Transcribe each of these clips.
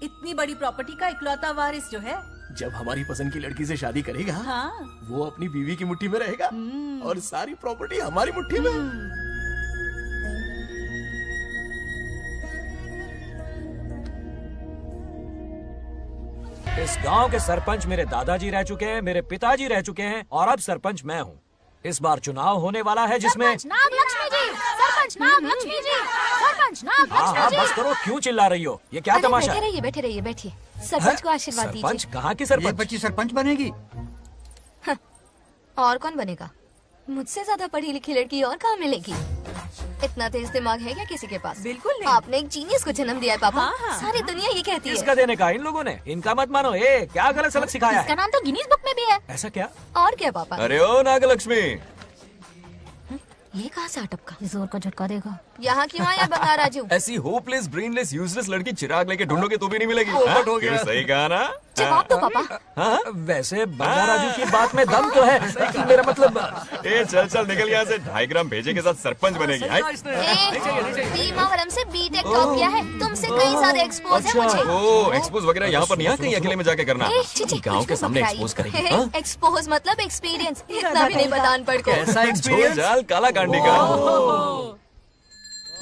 इतनी बड़ी प्रॉपर्टी का इकलौता वारिस जो है। जब हमारी पसंद की लड़की से शादी करेगा, हाँ। वो अपनी बीवी की मुट्ठी में रहेगा और सारी प्रॉपर्टी हमारी मुट्ठी में। इस गांव के सरपंच मेरे दादाजी रह चुके हैं, मेरे पिताजी रह चुके हैं और अब सरपंच मैं हूँ। इस बार चुनाव होने वाला है जिसमें नागलक्ष्मी जी, सरपंच नागलक्ष्मी जी, सरपंच हाँ नागलक्ष्मी बस करो, क्यों चिल्ला रही हो? ये क्या तमाशा है? बैठे रहिए बैठिए। सरपंच को आशीर्वाद दीजिए। सरपंच कहाँ की सरपंच? ये बच्ची सरपंच बनेगी। और कौन बनेगा? मुझसे ज्यादा पढ़ी लिखी लड़की और कहाँ मिलेगी? इतना तेज दिमाग है क्या किसी के पास? बिल्कुल नहीं। आपने एक जीनियस को जन्म दिया है पापा। हाँ। सारी दुनिया ये कहती है। किसका देने का? इन लोगों ने। इनका मत मानो। क्या गलत सलत सिखाया इसका है? नाम तो गिनीज बुक में भी है। ऐसा क्या? और क्या पापा? अरे ओ नागलक्ष्मी, ये कहाँ से अटपका? जोर का झटका देगा। यहाँ क्यों आया बंगार राजू? ऐसी होपलेस ब्रेनलेस यूजलेस लड़की चिराग लेके ढूंढोगे तो भी नहीं मिलेगी। हाँ? हो गया। सही कहा ना? जवाब दो पापा। हाँ? वैसे बंगाराजू की बात में दम तो है। मेरा मतलब ए चल चल निकल यहाँ से। 2.5 ग्राम भेजे के साथ सरपंच बनेगी। भीमावरम से बीटेक टॉप किया है। तुमसे कई सारे एक्सपोज है मुझे। ओ एक्सपोज वगैरह यहाँ पर नहीं है, कहीं अकेले में जाके करना। गाँव के सामने एक्सपोज करेगी। हाँ? एक्सपोज मतलब एक्सपीरियंस। इतना भी नहीं पता अनपढ़ को। ऐसा झोल एक्सपीरियंस। जाल काला कांडी का।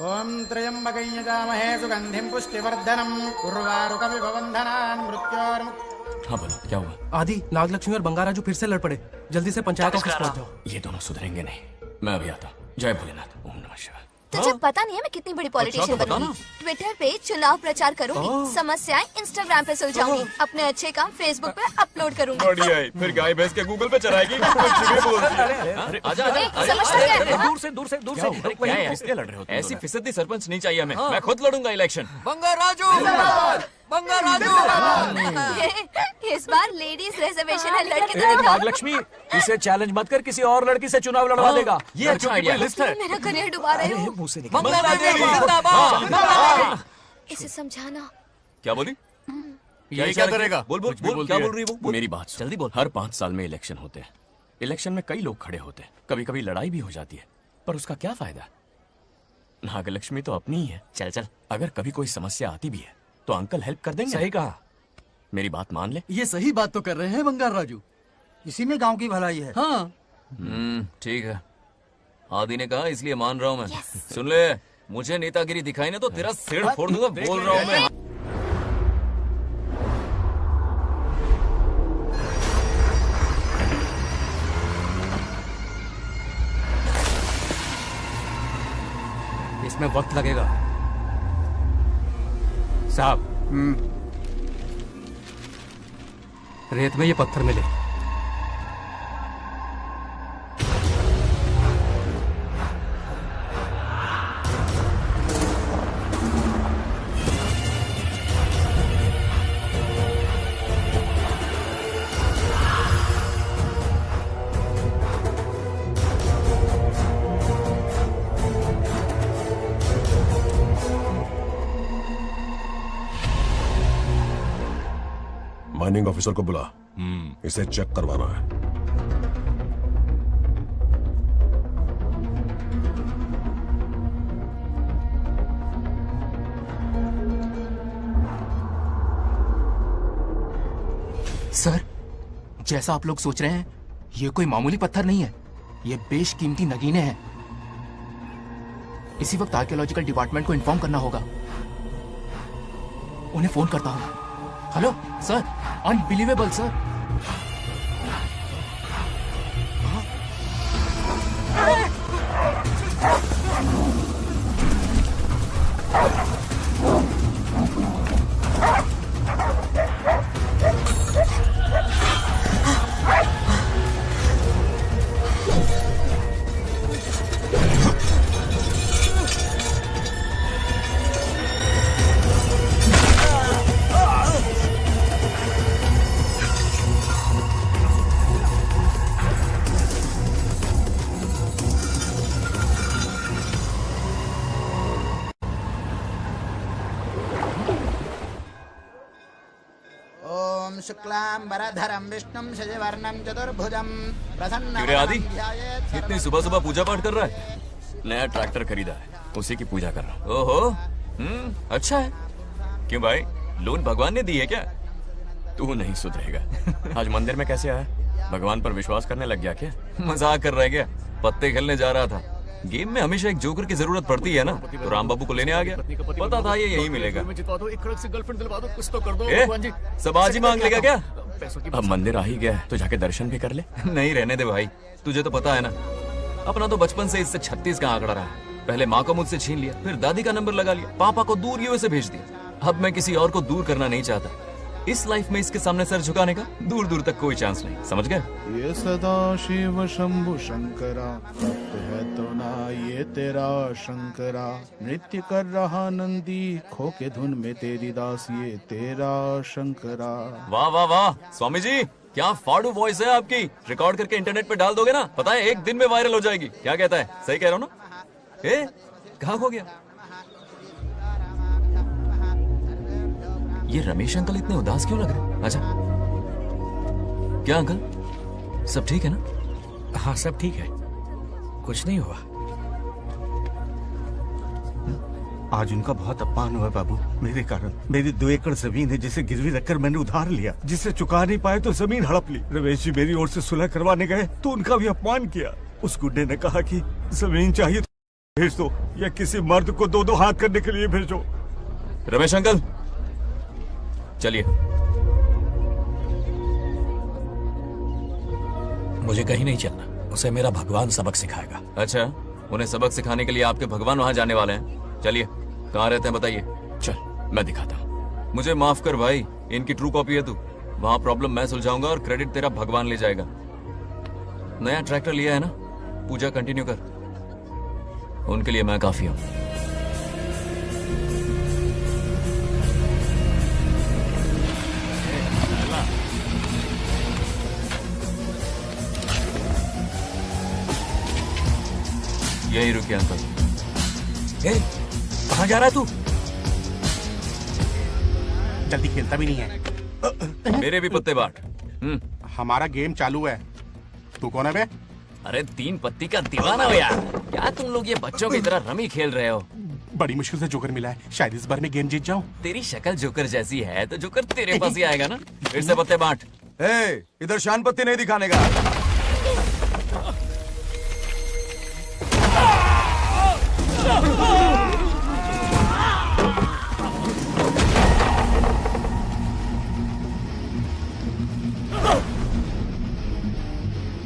ओम त्र्यंबकं यजामहे सुगंधिं पुष्टिवर्धनम् उर्वारुकमिव बन्धनान् मृत्योर्मुक्तिः। हाँ बोलो क्या हुआ? आदि, नागलक्ष्मी और बंगाराजू फिर से लड़ पड़े। जल्दी से पंचायत ऑफिस पहुंच जाओ। ये दोनों सुधरेंगे नहीं। मैं अभी आता हूँ। जय भोलेनाथ। ओम नमः शिवाय। तुझे पता नहीं है मैं कितनी बड़ी पॉलिटिशियन तो बता बनूंगी। ट्विटर पे चुनाव प्रचार करूंगी, समस्याएं इंस्टाग्राम पे सुलझाऊंगी, अपने अच्छे काम फेसबुक पे अपलोड करूंगी। बढ़िया है। फिर गाय भैंस के गूगल पे चराएगी। कुछ भी बोलती है। अरे आजा आजा। समझता क्या है? दूर से दूर से दूर से। क्या है? किसके लड़ रहे हो? ऐसी फिसदी सरपंच नहीं चाहिए हमें। मैं खुद लड़ूंगा इलेक्शन। इस बार लेडीज रिजर्वेशन है, लड़के तो दिखाओ। नागलक्ष्मी, इसे चैलेंज मत कर, किसी और लड़की से चुनाव लड़वा देगा। ये अच्छा आइडिया है। मेरा करियर डुबा रहे हो। मुंह से निकल। इसे समझाना। क्या बोली? ये क्या करेगा? बोल बोल बोल। क्या बोल रही है वो? मेरी बात सुन। जल्दी बोल। हर 5 साल में इलेक्शन होते हैं। इलेक्शन में कई लोग खड़े होते हैं, कभी कभी लड़ाई भी हो जाती है, पर उसका क्या फायदा? नागलक्ष्मी तो अपनी ही है। चल चल, अगर कभी कोई समस्या आती भी है तो अंकल हेल्प कर देंगे। सही कहा। मेरी बात मान ले। ये सही बात तो कर रहे हैं बंगार राजू। इसी में गांव की भलाई है। हाँ। ठीक है। आदि ने कहा इसलिए मान रहा हूँ मैं। सुन ले, मुझे नेतागिरी दिखाई ना तो तेरा सिर फोड़ दूंगा। बोल रहा हूँ मैं। इसमें वक्त लगेगा साहब। रेत में ये पत्थर मिले। माइनिंग ऑफिसर को बुला। इसे चेक करवाना है। सर, जैसा आप लोग सोच रहे हैं, ये कोई मामूली पत्थर नहीं है। ये बेशकीमती नगीने हैं। इसी वक्त आर्कियोलॉजिकल डिपार्टमेंट को इन्फॉर्म करना होगा। उन्हें फोन करता हूं। Hello sir, unbelievable sir. शुक्लांबरधरं विष्णुं शशिवर्णं चतुर्भुजं क्यों आदि इतनी सुबह सुबह पूजा पाठ कर रहा है? नया ट्रैक्टर खरीदा है, उसी की पूजा कर रहा हूँ। ओहो, अच्छा है। क्यों भाई, लोन भगवान ने दी है क्या? तू नहीं सुधरेगा। आज मंदिर में कैसे आया? भगवान पर विश्वास करने लग गया क्या? मजाक कर रहा है क्या? पत्ते खेलने जा रहा था। गेम में हमेशा एक जोकर की जरूरत पड़ती है ना, तो राम बाबू को लेने आ गया। पता था ये यही मिलेगा। सब आज ही मांग लेगा क्या? अब मंदिर आ ही गया है, तो जाके दर्शन भी कर ले। नहीं, रहने दे भाई, तुझे तो पता है ना, अपना तो बचपन से इससे 36 का आंकड़ा रहा है। पहले माँ को मुझसे छीन लिया, फिर दादी का नंबर लगा लिया, पापा को दूर यूएसए भेज दिया। अब मैं किसी और को दूर करना नहीं चाहता। इस लाइफ में इसके सामने सर झुकाने का दूर दूर तक कोई चांस नहीं, समझ गए? ये सदा शिव शंभु शंकरा, भक्त है तो ना ये तेरा शंकरा। नृत्य कर रहा नंदी, खो के धुन में तेरी दास, ये तेरा शंकरा। वाह वाह वाह स्वामी जी, क्या फाड़ू वॉइस है आपकी। रिकॉर्ड करके इंटरनेट पे डाल दोगे ना, पता है एक दिन में वायरल हो जाएगी। क्या कहता है? सही कह रहा हूँ ना? कहाँ खो गया ये रमेश अंकल? इतने उदास क्यों लग रहे? अच्छा, क्या अंकल सब ठीक है ना? हाँ सब ठीक है, कुछ नहीं हुआ। आज उनका बहुत अपमान हुआ बाबू, मेरे कारण। मेरी 2 एकड़ जमीन है जिसे गिरवी रखकर मैंने उधार लिया, जिसे चुका नहीं पाए तो जमीन हड़प ली। रमेश जी मेरी ओर से सुलह करवाने गए तो उनका भी अपमान किया। उस गुड्डे ने कहा कि जमीन चाहिए तो भेज दो, या किसी मर्द को 2-2 हाथ करने के लिए भेजो। रमेश अंकल चलिए। मुझे कहीं नहीं चलना, उसे मेरा भगवान सबक सिखाएगा। अच्छा, उन्हें सबक सिखाने के लिए आपके भगवान वहां जाने वाले हैं। चलिए, कहाँ रहते हैं बताइए। चल मैं दिखाता हूँ। मुझे माफ कर भाई, इनकी ट्रू कॉपी है तू। वहां प्रॉब्लम मैं सुलझाऊंगा और क्रेडिट तेरा भगवान ले जाएगा। नया ट्रैक्टर लिया है ना, पूजा कंटिन्यू कर। उनके लिए मैं काफी हूँ। यही रुकिए अंकल। कहाँ जा रहा है तू? जल्दी खेलता भी नहीं है। मेरे भी पत्ते बांट। हमारा गेम चालू है। तू कौन है बे? अरे 3 पत्ती का दीवाना हो यार। क्या तुम लोग ये बच्चों की तरह रमी खेल रहे हो? बड़ी मुश्किल से जोकर मिला है, शायद इस बार में गेम जीत जाऊं। तेरी शक्ल जोकर जैसी है तो जोकर तेरे पास ही आएगा ना। फिर से पत्ते बांट। इधर शान पत्ती नहीं दिखाने का।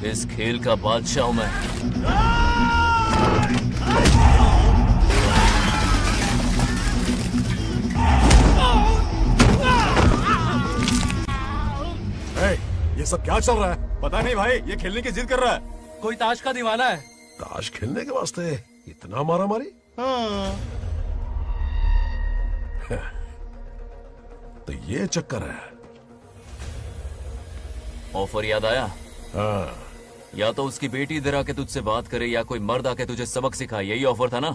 इस खेल का बादशाह हूं मैं। ये सब क्या चल रहा है? पता नहीं भाई, ये खेलने की जिद कर रहा है। कोई ताश का दीवाना है। ताश खेलने के वास्ते इतना मारा मारी? तो ये चक्कर है। ऑफर याद आया? हाँ। या तो उसकी बेटी इधर आके तुझसे बात करे, या कोई मर्द आके तुझे सबक सिखाए। यही ऑफर था ना?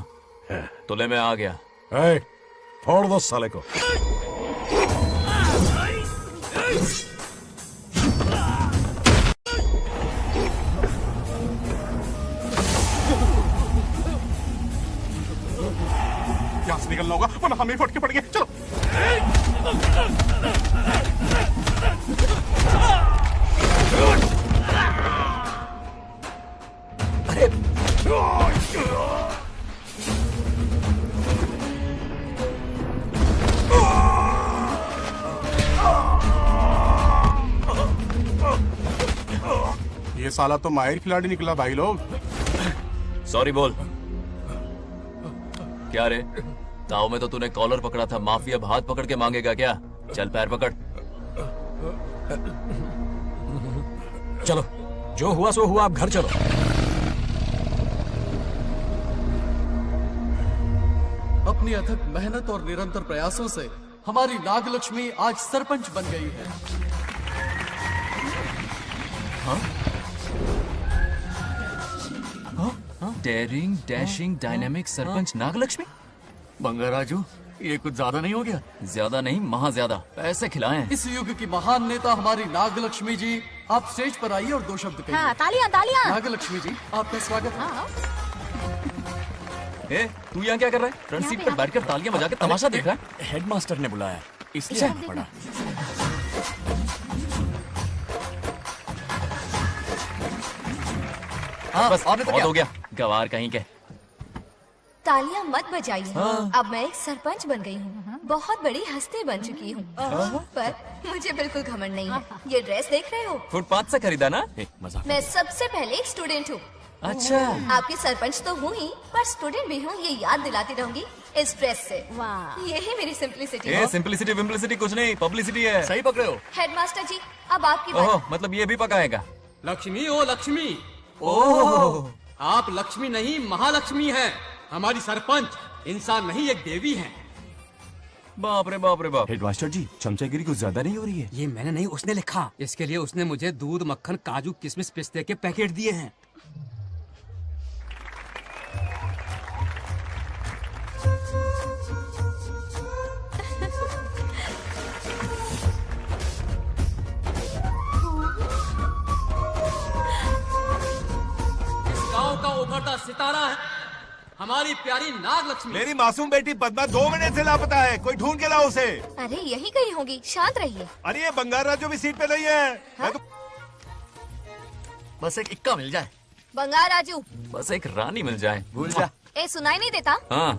तो ले, मैं आ गया। फोड़ दो साले को। यहाँ से निकलना होगा वरना हमें फटके पड़ गए। चलो। अरे ये साला तो माहिर खिलाड़ी निकला भाई लोग। सॉरी बोल। क्या रे, ताऊ में तो तूने कॉलर पकड़ा था, माफिया अब हाथ पकड़ के मांगेगा क्या? चल पैर पकड़। चलो, जो हुआ सो हुआ, आप घर चलो। अपनी अथक मेहनत और निरंतर प्रयासों से हमारी नागलक्ष्मी आज सरपंच बन गई है। Daring, dashing, dynamic sarpanch Nagalakshmi. Bangaraju, ये कुछ ज्यादा नहीं हो गया? ज्यादा नहीं, महा ज्यादा। पैसे खिलाएं। इस युग की महान नेता हमारी नागलक्ष्मी जी, आप स्टेज पर आइए और 2 शब्द कहिए। हाँ, तालियां तालियां। नागलक्ष्मी जी, आपका स्वागत है। तू यहाँ क्या कर रहा है? फ्रंट सीट पर बैठकर तालियां बजा के तमाशा देख रहा है? हेडमास्टर ने बुलाया। इसलिए आना पड़ा। बस बहुत हो गया, गवार कहीं के। तालियां मत बजाइए। अब मैं एक सरपंच बन गई हूँ, बहुत बड़ी हस्ती बन चुकी हूँ। पर मुझे बिल्कुल घमंड नहीं है। ये ड्रेस देख रहे हो? फुटपाथ से खरीदा ना? मजाक। मैं सबसे पहले एक स्टूडेंट हूँ। अच्छा। आपकी सरपंच तो हूँ ही, पर स्टूडेंट भी हूँ, ये याद दिलाती रहूंगी इस ड्रेस से। यही मेरी सिंपलिसिटी है। सिंपलिसिटी विम्पलिसिटी कुछ नहीं, पब्लिसिटी है। सही पकड़े हो। हेडमास्टर जी, अब आपकी बारी। ओह, मतलब ये भी पकाएगा? लक्ष्मी ओ लक्ष्मी, ओह, आप लक्ष्मी नहीं महालक्ष्मी हैं। हमारी सरपंच इंसान नहीं एक देवी हैं। बाप रे बाप रे बाप। हेडमास्टर जी, चमचागिरी कुछ ज्यादा नहीं हो रही है? ये मैंने नहीं, उसने लिखा। इसके लिए उसने मुझे दूध, मक्खन, काजू, किशमिश, पिस्ते के पैकेट दिए हैं। इस गांव का उभरता सितारा है हमारी प्यारी नाग लक्ष्मी। मेरी मासूम बेटी पद्मा 2 महीने से लापता है, कोई ढूंढ के लाओ उसे। अरे यही कहीं होगी, शांत रहिए। अरे ये बंगार राजू भी सीट पे नहीं है। मैं तो बस एक इक्का मिल जाए। बंगार राजू, बस एक रानी मिल जाए। भूल जा। ए सुनाई नहीं देता? हाँ,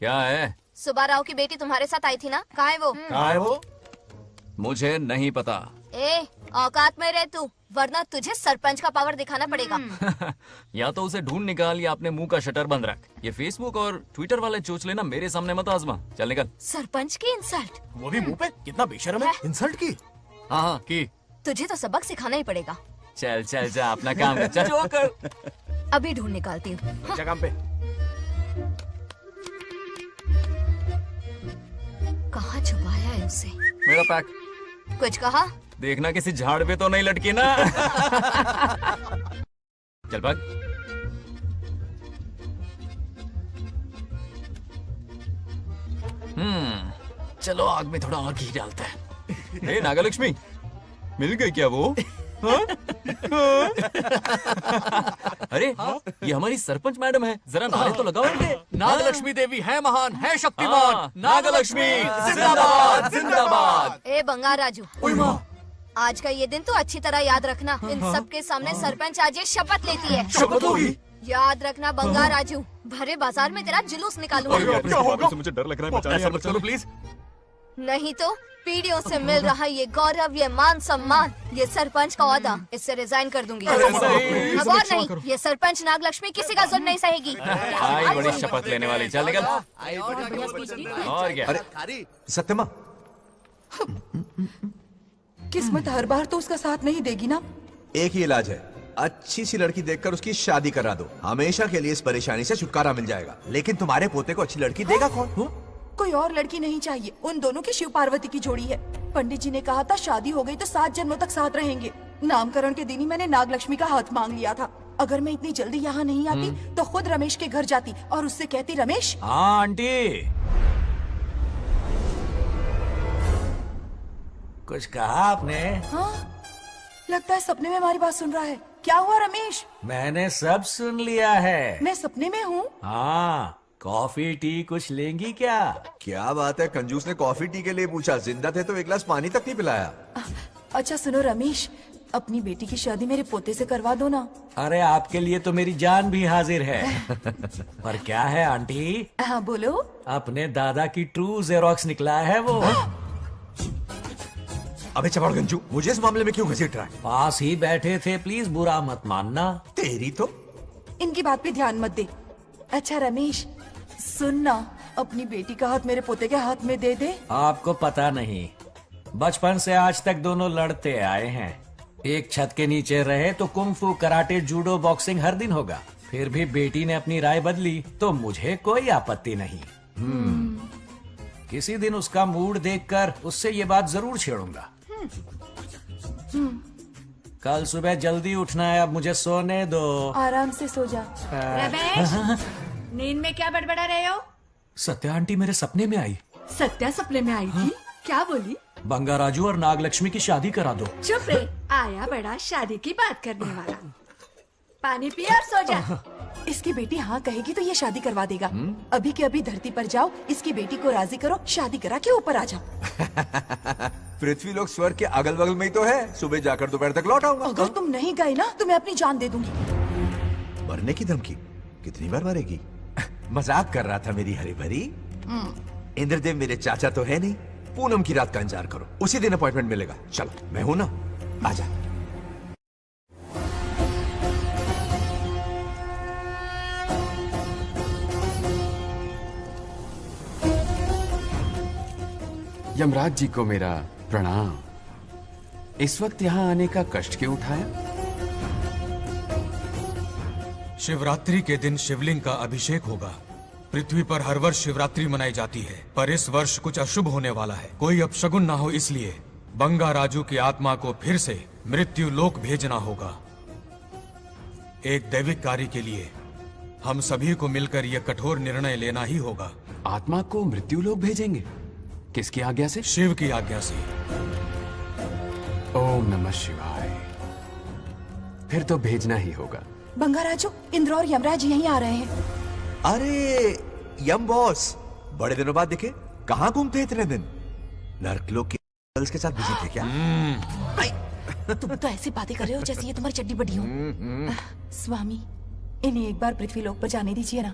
क्या है? सुबह राव की बेटी तुम्हारे साथ आई थी ना, कहाँ है वो? कहाँ है वो? मुझे नहीं पता। ए औकात में रह तू, वरना तुझे सरपंच का पावर दिखाना पड़ेगा। या तो उसे ढूंढ निकाल या अपने मुंह का शटर बंद रख। ये फेसबुक और ट्विटर वाले चोचले ना मेरे सामने मत आजमा। चल निकल। सरपंच की इंसल्ट? वो भी मुंह पे, कितना बेशर्म है। इंसल्ट की? हाँ हाँ की। तुझे तो सबक सिखाना ही पड़ेगा। चल चल जा, अपना काम कर। चल जो कर। अभी ढूंढ निकालती हूँ। अच्छा काम पे। कहाँ छुपाया है उसे? मेरा पैक। कुछ कहा? देखना किसी झाड़ पे तो नहीं लटकी ना। चल भाग। चलो आग में थोड़ा और घी डालते हैं। हे नागलक्ष्मी, मिल गई क्या वो? हाँ? हाँ? अरे ये हमारी सरपंच मैडम है, जरा नारे तो लगाओ इनके। नागलक्ष्मी देवी है महान, है शक्तिमान। हाँ, नागलक्ष्मी जिंदाबाद जिंदाबाद। ए बंगार राजू, आज का ये दिन तो अच्छी तरह याद रखना। इन सबके सामने सरपंच आज ये शपथ लेती है। शपथ होगी? याद रखना बंगार राजू, भरे बाजार में तेरा जुलूस निकालूंगा। क्या होगा? मुझे डर लग रहा है, ऐसा मत करो प्लीज। नहीं तो पीढ़ियों से मिल रहा ये गौरव, ये मान सम्मान, ये सरपंच का ओहदा, इससे रिजाइन कर दूंगी। अब और नहीं, ये सरपंच नागलक्ष्मी किसी का जुल्म नहीं सहेगी। आई बड़ी शपथ लेने वाली। चल निकल। और क्या? अरे सत्यमा, किस्मत हर बार तो उसका साथ नहीं देगी ना। एक ही इलाज है, अच्छी सी लड़की देखकर उसकी शादी करा दो। हमेशा के लिए इस परेशानी से छुटकारा मिल जाएगा। लेकिन तुम्हारे पोते को अच्छी लड़की देगा कौन? कोई और लड़की नहीं चाहिए, उन दोनों की शिव पार्वती की जोड़ी है। पंडित जी ने कहा था शादी हो गई तो 7 जन्मों तक साथ रहेंगे। नामकरण के दिन ही मैंने नागलक्ष्मी का हाथ मांग लिया था। अगर मैं इतनी जल्दी यहाँ नहीं आती तो खुद रमेश के घर जाती और उससे कहती, रमेश। हाँ आंटी, कुछ कहा आपने? हाँ, लगता है सपने में हमारी बात सुन रहा है। क्या हुआ रमेश? मैंने सब सुन लिया है। मैं सपने में हूँ? हाँ, कॉफी टी कुछ लेंगी क्या? क्या बात है, कंजूस ने कॉफी टी के लिए पूछा, जिंदा थे तो एक गिलास पानी तक नहीं पिलाया। अच्छा सुनो रमेश, अपनी बेटी की शादी मेरे पोते से करवा दो ना। अरे आपके लिए तो मेरी जान भी हाजिर है। पर क्या है आंटी? हाँ बोलो। अपने दादा की ट्रू जेरोक्स निकला है वो। अबे चपड़ गंजू, मुझे इस मामले में क्यों घसीट रहा है? पास ही बैठे थे, प्लीज बुरा मत मानना। तेरी तो। इनकी बात पे ध्यान मत दे। अच्छा रमेश सुन ना, अपनी बेटी का हाथ मेरे पोते के हाथ में दे दे। आपको पता नहीं, बचपन से आज तक दोनों लड़ते आए हैं। एक छत के नीचे रहे तो कुंफू, कराटे, जूडो, बॉक्सिंग हर दिन होगा। फिर भी बेटी ने अपनी राय बदली तो मुझे कोई आपत्ति नहीं। किसी दिन उसका मूड देखकर उससे ये बात जरूर छेड़ूंगा। कल सुबह जल्दी उठना है, अब मुझे सोने दो। आराम से सो जा। रमेश, नींद में क्या बड़बड़ा रहे हो? सत्या आंटी मेरे सपने में आई। सत्या सपने में आई थी? क्या बोली? बंगाराजू और नागलक्ष्मी की शादी करा दो। चुप रे, आया बड़ा शादी की बात करने वाला। पानी पिया और सो जा। इसकी बेटी हाँ कहेगी तो ये शादी करवा देगा। अभी के अभी धरती पर जाओ, इसकी बेटी को राजी करो, शादी करा के ऊपर आ जाओ। पृथ्वी लोग स्वर्ग के अगल बगल में ही तो है। सुबह जाकर दोपहर तक लौट आऊंगा। अगर तुम नहीं गए ना तो मैं अपनी जान दे दूंगी। मरने की धमकी? कितनी बार मरेगी? मजाक कर रहा था मेरी हरी भरी। इंद्रदेव मेरे चाचा तो है नहीं। पूनम की रात का इंतजार करो, उसी दिन अपॉइंटमेंट मिलेगा। चलो मैं हूं ना, आजा। यमराज जी को मेरा प्रणाम। इस वक्त यहाँ आने का कष्ट क्यों उठाया? शिवरात्रि के दिन शिवलिंग का अभिषेक होगा। पृथ्वी पर हर वर्ष शिवरात्रि मनाई जाती है, पर इस वर्ष कुछ अशुभ होने वाला है। कोई अपशगुन ना हो, इसलिए बंगा राजू की आत्मा को फिर से मृत्यु लोक भेजना होगा। एक दैविक कार्य के लिए हम सभी को मिलकर यह कठोर निर्णय लेना ही होगा। आत्मा को मृत्यु लोक भेजेंगे? किसकी आज्ञा से? शिव की आज्ञा से। ओम नमः शिवाय। फिर तो भेजना ही होगा। बंगाराजू, इंद्र और यमराज यहीं आ रहे हैं। अरे यम बॉस, बड़े दिनों बाद दिखे। कहाँ घूमते इतने दिन? नर्कलोक के गर्ल्स के साथ बिजी थे क्या? तुम तो ऐसी बातें कर रहे हो जैसे ये तुम्हारी चड्डी बड़ी हो। स्वामी, इन्हें एक बार पृथ्वी लोक पर जाने दीजिए ना।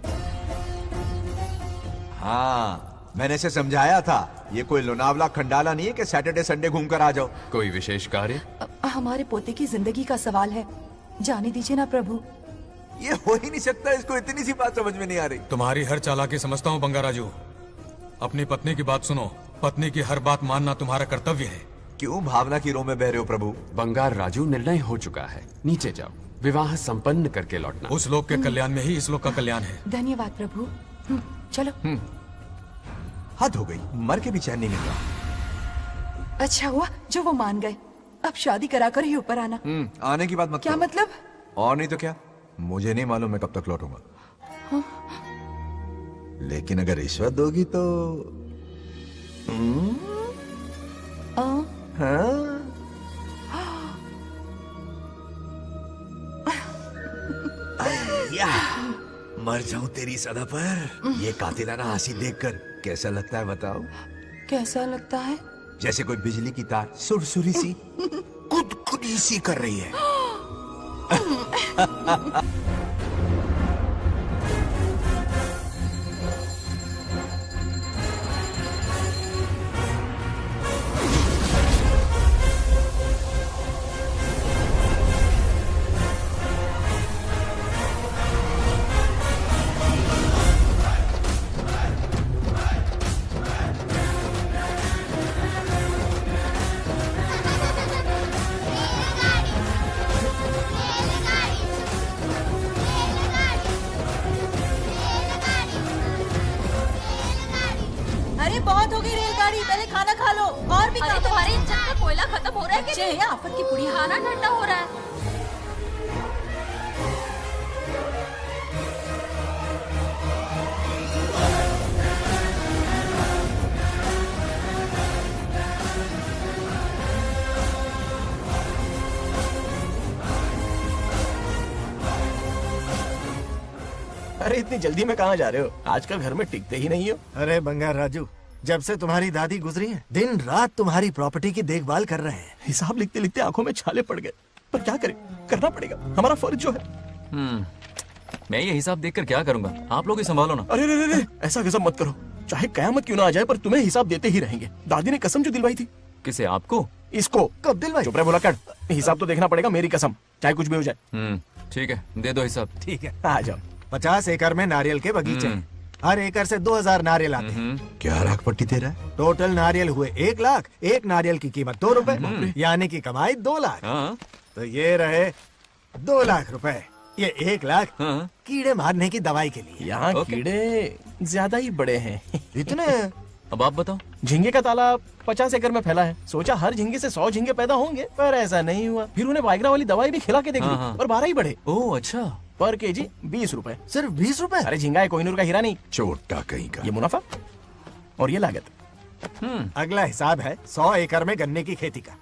हाँ, मैंने इसे समझाया था। ये कोई लोनावला खंडाला नहीं है कि सैटरडे संडे घूम कर आ जाओ। कोई विशेष कार्य? हमारे पोते की जिंदगी का सवाल है, जाने दीजिए ना प्रभु। ये हो ही नहीं सकता। इसको इतनी सी बात समझ में नहीं आ रही। तुम्हारी हर चालाकी समझता हूँ बंगाराजू। अपनी पत्नी की बात सुनो। पत्नी की हर बात मानना तुम्हारा कर्तव्य है। क्यों भावना की रो में बह रहे हो प्रभु? बंगार राजू, निर्णय हो चुका है। नीचे जाओ, विवाह संपन्न करके लौटना। उस लोक के कल्याण में ही इस लोक का कल्याण है। धन्यवाद प्रभु। चलो। हद हो गई, मर के भी चैन नहीं मिल रहा। अच्छा हुआ जो वो मान गए। अब शादी कराकर ही ऊपर आना। आने की बात मत क्या करो। मतलब? और नहीं तो क्या, मुझे नहीं मालूम मैं कब तक लौटूंगा। लेकिन अगर रिश्वत दोगी तो हाँ? या, मर जाऊं तेरी सदा पर। ये कातिलाना हंसी देखकर कैसा लगता है बताओ? कैसा लगता है? जैसे कोई बिजली की तार सुरसुरी सी गुदगुदी सी कर रही है। अरे बहुत हो गई रेलगाड़ी, पहले खाना खा लो। और भी अरे तुम्हारे इंजन में कोयला खत्म हो रहा है बच्चे हैं आफत की पुड़ी। खाना ठंडा हो रहा है। अरे इतनी जल्दी में कहाँ जा रहे हो? आजकल घर में टिकते ही नहीं हो। अरे बंगार राजू, जब से तुम्हारी दादी गुजरी है, दिन रात तुम्हारी प्रॉपर्टी की देखभाल कर रहे हैं। हिसाब लिखते लिखते आंखों में छाले पड़ गए, पर क्या करें, करना पड़ेगा, हमारा फर्ज जो है। मैं ये हिसाब देखकर क्या करूंगा? आप लोग ही संभालो ना। अरे रे रे, ऐसा कसम मत करो। चाहे कयामत क्यों ना आ जाए, पर तुम्हें हिसाब देते ही रहेंगे। दादी ने कसम जो दिलवाई थी। किसे? आपको? इसको। कब दिलवाई? चुप रहे बोला कर। हिसाब तो देखना पड़ेगा, मेरी कसम, चाहे कुछ भी हो जाए। ठीक है, दे दो हिसाब। ठीक है, आ जाओ। 50 एकड़ में नारियल के बगीचे हैं। हर एकड़ से 2000 नारियल आते हैं। क्या लाख पट्टी दे रहा है? टोटल नारियल हुए 1 लाख। एक नारियल की कीमत 2 रुपए, यानी कि कमाई 2 लाख। तो ये रहे 2 लाख रुपए। ये 1 लाख कीड़े मारने की दवाई के लिए। यहाँ कीड़े ज्यादा ही बड़े हैं। इतने? अब आप बताओ। झींगे का तालाब 50 एकड़ में फैला है। सोचा हर झींगे से 100 झींगे पैदा होंगे, पर ऐसा नहीं हुआ। फिर उन्हें वाइग्रा वाली दवाई भी खिला के देख ली, और 12 ही बढ़े। ओह अच्छा। पर केजी 20 रुपए। सिर्फ 20 रुपए? अरे झींगा है, कोहिनूर का हीरा नहीं। छोटा कहीं का। ये मुनाफा और ये लागत। अगला हिसाब है 100 एकड़ में गन्ने की खेती का।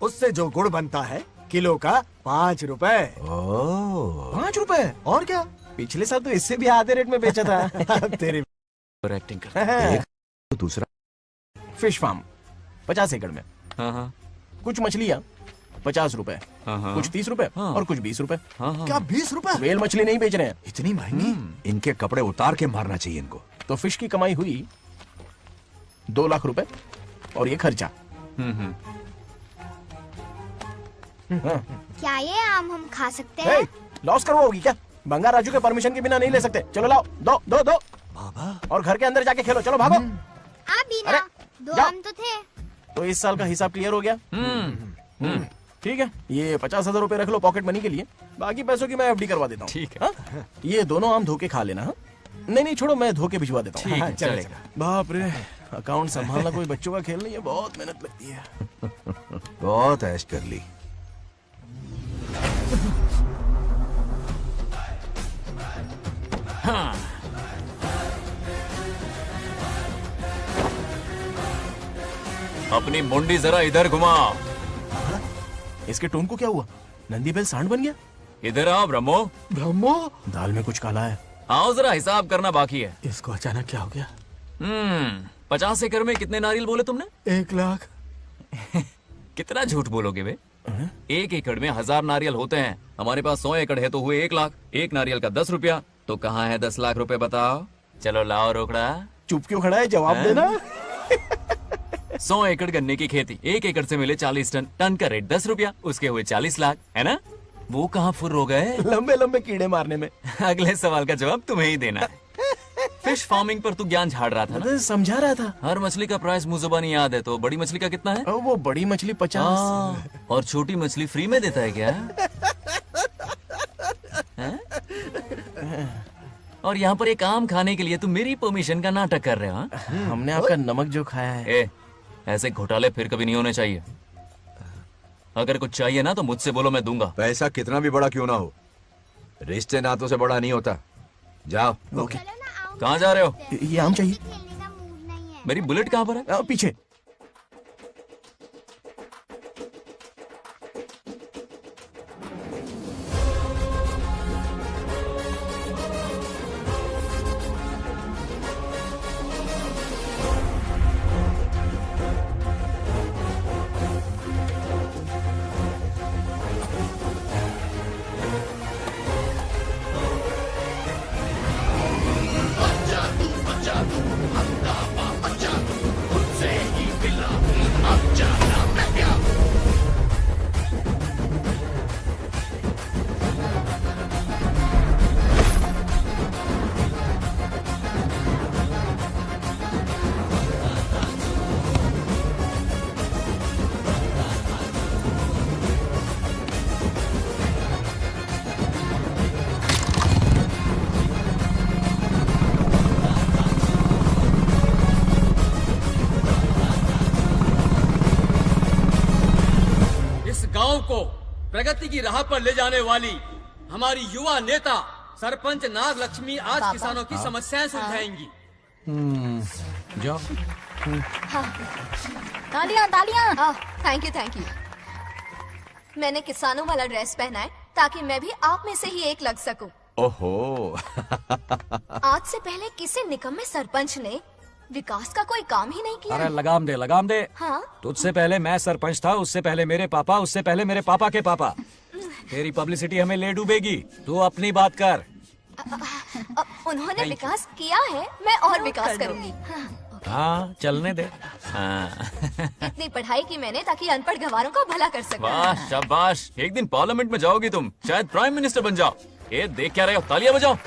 उससे जो गुड़ बनता है, किलो का 5 रुपए। 5 रुपए? और क्या? पिछले साल तो इससे भी आधे रेट में बेचा था। तेरी एक्टिंग कर। तो दूसरा फिश फार्म 50 एकड़ में। हाँ। कुछ मछलियाँ 50 रुपए, कुछ 30 रुपए और कुछ 20 रुपए। क्या 20 रुपए? वेल मछली नहीं बेच रहे हैं। इतनी महंगी? इनके कपड़े उतार के मारना चाहिए इनको। तो फिश की कमाई हुई 2 लाख रुपए और ये खर्चा। क्या ये आम हम खा सकते हैं? लॉस करवाओगी क्या? बंगा राजू के परमिशन के बिना नहीं ले सकते। चलो लाओ, दो दो दो बाबा। और घर के अंदर जाके खेलो। चलो भागो। आप भी ना, 2 आम तो थे। तो इस साल का हिसाब क्लियर हो गया। ठीक है, ये 50,000 रुपए रख लो पॉकेट मनी के लिए, बाकी पैसों की मैं एफडी करवा देता हूँ। ठीक है। ये दोनों आम धोके खा लेना। नहीं छोड़ो, मैं धोके भिजवा देता हूँ। ठीक है, चलेगा। बाप रे, अकाउंट संभालना कोई बच्चों का खेल नहीं है, बहुत मेहनत लगती है। बहुत ऐश कर ली। हाँ। अपनी मुंडी जरा इधर घुमाओ। इसके टोन को क्या हुआ? नंदी बैल सांड बन गया? इधर आओ ब्रह्मो। ब्रह्मो? दाल में कुछ काला है। आओ जरा हिसाब करना बाकी है। इसको अचानक क्या हो गया? 50 एकड़ में कितने नारियल बोले तुमने? 1 लाख। कितना झूठ बोलोगे बे? 1 एकड़ में 1000 नारियल होते हैं। हमारे पास 100 एकड़ है तो हुए 1 लाख। एक नारियल का 10 रुपया, तो कहाँ है 10 लाख रुपए बताओ? चलो लाओ रोकड़ा। चुप क्यों खड़ा है? जवाब देना। 100 एकड़ गन्ने की खेती, 1 एकड़ से मिले 40 टन, टन का रेट 10 रुपया, उसके हुए 40 लाख, है ना? वो कहाँ फुर हो गए? लंबे लंबे कीड़े मारने में। अगले सवाल का जवाब तुम्हें ही देना है। फिश फार्मिंग पर तू ज्ञान झाड़ रहा था ना? समझा रहा था। हर मछली का प्राइस मुझे जुबानी याद है, तो बड़ी मछली का कितना है? वो बड़ी मछली 50। और छोटी मछली फ्री में देता है क्या? और यहाँ पर एक आम खाने के लिए तुम मेरी परमिशन का नाटक कर रहे हो? हमने आपका नमक जो खाया है। ऐसे घोटाले फिर कभी नहीं होने चाहिए। अगर कुछ चाहिए ना तो मुझसे बोलो, मैं दूंगा। पैसा कितना भी बड़ा क्यों ना हो, रिश्ते नातों से बड़ा नहीं होता। जाओ। ओके। कहाँ जा रहे हो? ये आम चाहिए। मेरी बुलेट कहाँ पर है? पीछे। गांव को प्रगति की राह पर ले जाने वाली हमारी युवा नेता सरपंच नाग लक्ष्मी आज किसानों की समस्याएं सुलझाएंगी। जाओ। तालियां तालियां। Thank you. मैंने किसानों वाला ड्रेस पहना है ताकि मैं भी आप में से ही एक लग सकूं। ओहो। आज से पहले किसी निकम्मे सरपंच ने विकास का कोई काम ही नहीं किया। अरे लगाम दे। हाँ? तुझसे पहले मैं सरपंच था, उससे पहले मेरे पापा, उससे पहले मेरे पापा के पापा। तेरी पब्लिसिटी हमें ले डूबेगी, तू अपनी बात कर। उन्होंने विकास किया है, मैं और विकास करूंगी। हाँ, चलने दे। इतनी पढ़ाई की मैंने ताकि अनपढ़ गंवारों का भला कर सकूं। वाह शाबाश, एक दिन पार्लियामेंट में जाओगी तुम, शायद प्राइम मिनिस्टर बन जाओ। ये देख क्या रहे हो, तालियां बजाओ।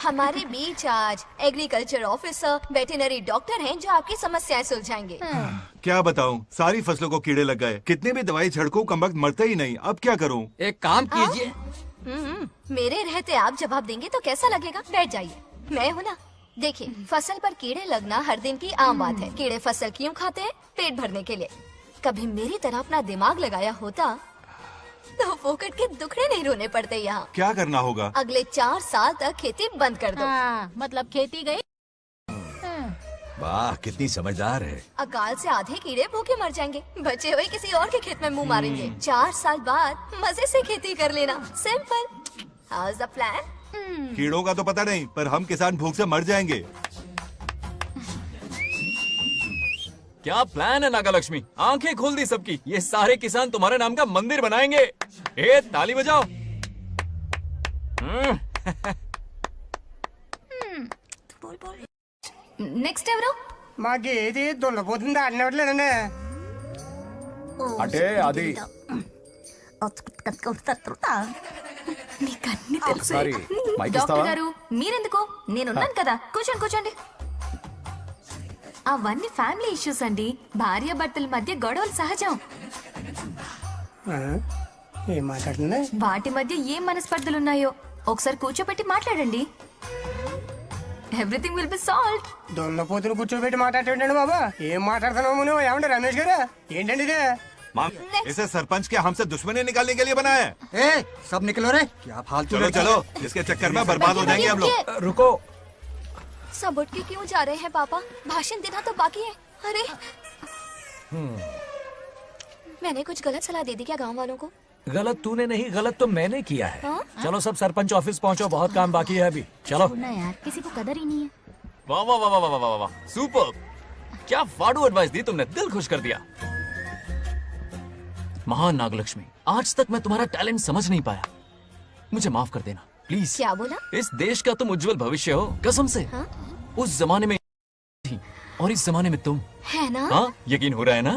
हमारे बीच आज एग्रीकल्चर ऑफिसर, वेटरनरी डॉक्टर हैं जो आपकी समस्याएं सुलझाएंगे। क्या बताऊं, सारी फसलों को कीड़े लग गए। कितने भी दवाई छिड़को, कमबख्त मरते ही नहीं। अब क्या करूं? एक काम कीजिए। मेरे रहते आप जवाब देंगे तो कैसा लगेगा? बैठ जाइए, मैं हूँ ना। देखिए, फसल पर कीड़े लगना हर दिन की आम बात है। कीड़े फसल क्यों खाते हैं? पेट भरने के लिए। कभी मेरी तरह अपना दिमाग लगाया होता तो फोकट के दुखड़े नहीं रोने पड़ते यहाँ। क्या करना होगा? अगले 4 साल तक खेती बंद कर दो। मतलब खेती गई। वाह कितनी समझदार है। अकाल से आधे कीड़े भूखे मर जाएंगे, बचे हुए किसी और के खेत में मुंह मारेंगे। 4 साल बाद मजे से खेती कर लेना, simple. How is the plan? कीड़ों का तो पता नहीं, पर हम किसान भूख से मर जाएंगे। क्या प्लान है नागालक्ष्मी? आंखें खोल दी सबकी। ये सारे किसान तुम्हारे नाम का मंदिर बनाएंगे। ए ताली बजाओ। నెక్స్ట్ ఎవరు? మాకు ఏది దున్నపోతుంది ఆడినట్లేదండి. అంటే అది నీకన్నీ తెలుసు. సారీ, మైక్ ఇస్తావా? డాక్టర్ గారు మీరెందుకు? నేనున్నాను కదా, కూర్చోండి కూర్చోండి. అవన్నీ ఫ్యామిలీ ఇష్యూస్ అండి. భార్య భర్తల మధ్య గొడవలు సహజం. ఏం మాట్లాడుతుంది? వాటి మధ్య ఏం మనస్పర్ధలున్నాయో ఒకసారి కూర్చోబెట్టి మాట్లాడండి. Everything will be solved. దున్నపోతులు కూర్చోబెట్టి మాట్లాడేటండి బాబా. ఏం మాట్లాడుతున్నావు నువ్వు? ఏమండి రమేష్ గారు? ఏంటండి ఇది? इसे सरपंच के हमसे दुश्मनी निकालने के लिए बनाया है। सब निकलो रे, क्या फालतू। चलो चलो, इसके चक्कर में बर्बाद हो जाएंगे हम लोग। रुको, सब उठ के क्यों जा रहे हैं पापा? भाषण देना तो बाकी है। अरे मैंने कुछ गलत सलाह दे दी क्या गांव वालों को? गलत तूने नहीं, गलत तो मैंने किया है। हाँ? चलो सब सरपंच ऑफिस पहुंचो, बहुत काम बाकी है अभी। चलो ना यार, किसी को कदर ही नहीं है। वाह वाह वाह वाह वाह वाह, सुपर। क्या फाड़ू एडवाइस दी तुमने, दिल खुश कर दिया। महान नागलक्ष्मी, आज तक मैं तुम्हारा टैलेंट समझ नहीं पाया, मुझे माफ कर देना प्लीज। क्या बोला? इस देश का तुम उज्जवल भविष्य हो, कसम से। हाँ? उस जमाने में थी और इस जमाने में तुम, है ना? हाँ यकीन हो रहा है ना?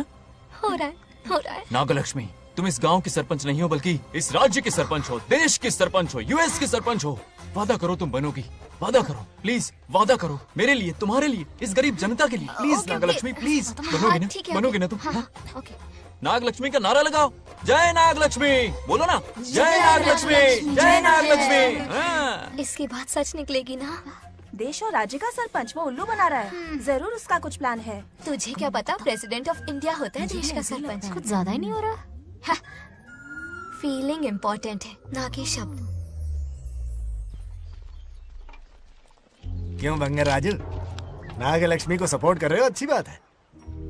हो रहा है। नागलक्ष्मी, तुम इस गांव की सरपंच नहीं हो, बल्कि इस राज्य की सरपंच हो, देश की सरपंच हो, यूएस की सरपंच हो। वादा करो तुम बनोगी, वादा करो प्लीज, वादा करो मेरे लिए, तुम्हारे लिए, इस गरीब जनता के लिए, प्लीज नागलक्ष्मी प्लीज। बनोगी ना? बनोगी ना तुम? हाँ? नागलक्ष्मी का नारा लगाओ, जय नागलक्ष्मी बोलो ना, जय नागलक्ष्मी, जय नागलक्ष्मी। हाँ। इसकी बात सच निकलेगी ना? देश और राज्य का सरपंच वो उल्लू बना रहा है। जरूर उसका कुछ प्लान है। तुझे क्या पता, प्रेसिडेंट ऑफ इंडिया होता है देश का सरपंच। कुछ ज्यादा ही नहीं हो रहा? फीलिंग इम्पोर्टेंट है, ना कि शब्द। क्यों बंगर राजू, नागलक्ष्मी को सपोर्ट कर रहे हो? अच्छी बात है,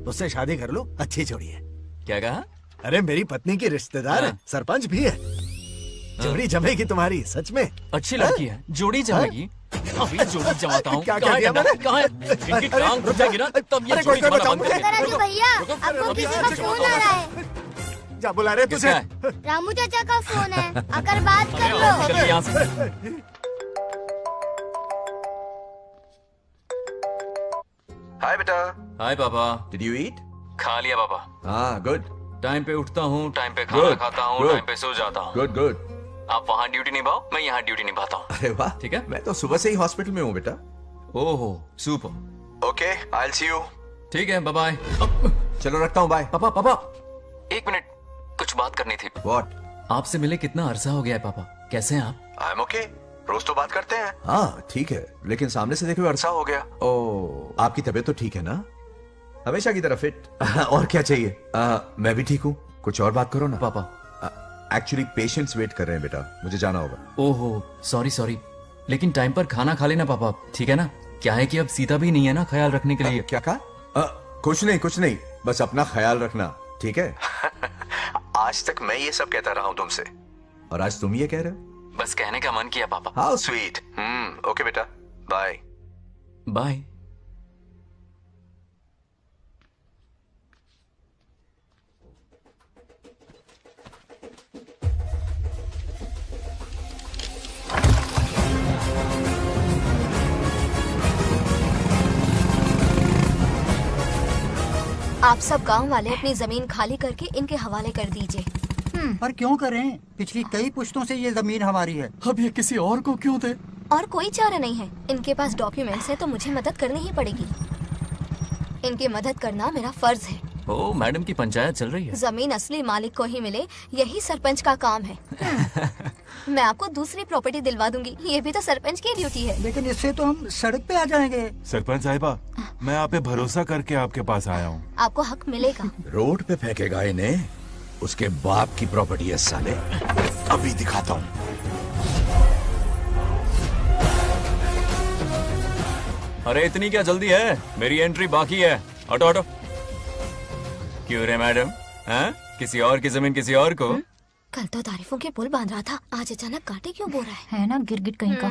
उससे शादी कर लो, अच्छी जोड़ी है। क्या कहा? अरे मेरी पत्नी की रिश्तेदार है, सरपंच भी है। जोड़ी जमेगी तुम्हारी, सच में। अच्छी लड़की है, जोड़ी जमेगी। अभी जोड़ी जमाता हूँ। क्या कर दिया मैंने? कहाँ है? इनकी टांग टूट जाएगी ना, तब ये जोड़ी जमाना बंद कर देंगे। भैया, आपको किसी का फोन आ रहा है। जा बुला रहे तुझे? रामू चाचा का फोन है, आकर बात कर लो। चल यहाँ से। हाय बेटा। हाय पापा। Did you eat? खा लिया पापा। हाँ गुड। टाइम पे उठता हूँ, टाइम पे खाना खाता हूँ, टाइम पे सो जाता हूँ। Good good. आप वहाँ ड्यूटी निभाओ, मैं यहाँ ड्यूटी निभाता हूँ। अरे वाह, ठीक है। मैं तो सुबह से ही हॉस्पिटल में हूँ बेटा। ओहो super. Okay, I will see you. ठीक है, बाय बाय। चलो रखता हूँ, बाय। पापा पापा, एक मिनट, कुछ बात करनी थी। व्हाट? आपसे मिले कितना अरसा हो गया है पापा, कैसे हैं आप? आई एम ओके, रोज तो बात करते हैं। हाँ ठीक है, लेकिन सामने से देखे हुए अरसा हो गया। ओ, आपकी तबीयत तो ठीक है ना? हमेशा की तरह फिट। और क्या चाहिए? मैं भी ठीक हूँ, कुछ और बात करो ना। पापा एक्चुअली पेशेंट्स वेट कर रहे हैं बेटा, मुझे जाना होगा। ओहो सॉरी सॉरी, लेकिन टाइम पर खाना खा लेना पापा, ठीक है ना? क्या है कि अब सीता भी नहीं है ना ख्याल रखने के लिए। क्या कहा? कुछ नहीं, बस अपना ख्याल रखना, ठीक है? आज तक मैं ये सब कहता रहा हूँ तुमसे, और आज तुम ये कह रहे हो? बस कहने का मन किया पापा। How sweet. ओके बेटा, बाय बाय। आप सब गांव वाले अपनी जमीन खाली करके इनके हवाले कर दीजिए। पर क्यों करें? पिछली कई पुश्तों से ये जमीन हमारी है, अब ये किसी और को क्यों दे? और कोई चारा नहीं है। इनके पास डॉक्यूमेंट्स है तो मुझे मदद करनी ही पड़ेगी। इनकी मदद करना मेरा फर्ज है। ओ मैडम की पंचायत चल रही है। जमीन असली मालिक को ही मिले, यही सरपंच का काम है। मैं आपको दूसरी प्रॉपर्टी दिलवा दूंगी, ये भी तो सरपंच की ड्यूटी है। लेकिन इससे तो हम सड़क पे आ जाएंगे। सरपंच साहिबा, मैं आप पे भरोसा करके आपके पास आया हूँ। आपको हक मिलेगा। रोड पे फेंकेगा इन्हें, उसके बाप की प्रॉपर्टी है साले, अभी दिखाता हूँ। अरे इतनी क्या जल्दी है, मेरी एंट्री बाकी है। हटो हटो। क्यों रे मैडम, हैं? किसी और की जमीन किसी और को? कल तो तारीफों के पुल बांध रहा था, आज अचानक कांटे क्यों बो रहा है ना गिरगिट कहीं का।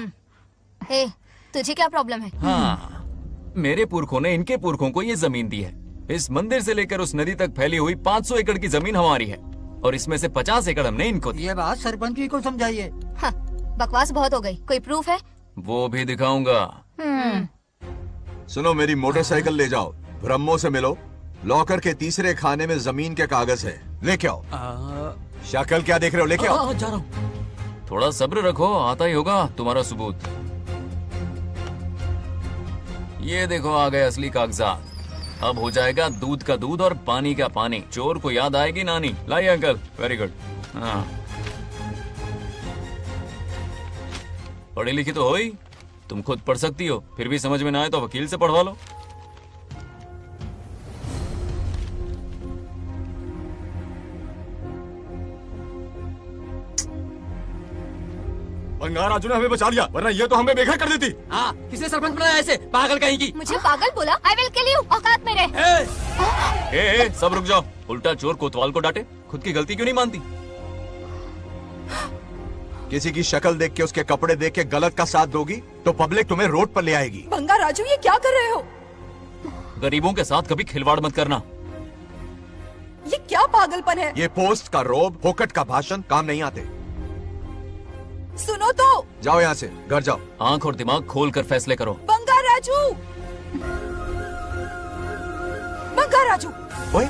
हे, तुझे क्या प्रॉब्लम है? हाँ, मेरे पुरखों ने इनके पुरखों को ये जमीन दी है। इस मंदिर से लेकर उस नदी तक फैली हुई 500 एकड़ की जमीन हमारी है और इसमें से 50 एकड़ हमने इनको दी। ये बात सरपंच जी को समझाइए। हाँ, बकवास बहुत हो गई। कोई प्रूफ है? वो भी दिखाऊंगा। सुनो, मेरी मोटरसाइकिल ले जाओ, ब्रह्मो से मिलो, लॉकर के तीसरे खाने में जमीन के कागज है, लेके आओ। शक्ल क्या देख रहे हो, लेके आओ। जा रहा हूँ। थोड़ा सब्र रखो, आता ही होगा तुम्हारा सबूत। ये देखो आ गए असली कागजात। अब हो जाएगा दूध का दूध और पानी का पानी। चोर को याद आएगी नानी। लाइए अंकल, वेरी गुड। हाँ, पढ़ी लिखी तो हो ही, तुम खुद पढ़ सकती हो, फिर भी समझ में ना आए तो वकील से पढ़वा लो। बंगाराजू ने हमें बचा लिया, वरना ये तो हमें बेघर कर देती। हाँ, किसने सरपंच बनाया ऐसे पागल कहीं की? मुझे पागल बोला? आई विल किल यू, औकात में रह। ए, सब रुक जाओ। उल्टा चोर कोतवाल को डांटे, खुद की गलती क्यों नहीं मानती? किसी की शक्ल देख के, उसके कपड़े देख के गलत का साथ दोगी तो पब्लिक तुम्हें रोड पर ले आएगी। बंगा राजू, ये क्या कर रहे हो? गरीबों के साथ कभी खिलवाड़ मत करना। ये क्या पागलपन है? ये पोस्ट का रोब, फोकट का भाषण काम नहीं आते। सुनो तो। जाओ यहाँ से, घर जाओ। आंख और दिमाग खोल कर फैसले करो। बंगा राजू, बंगा राजू। ओए,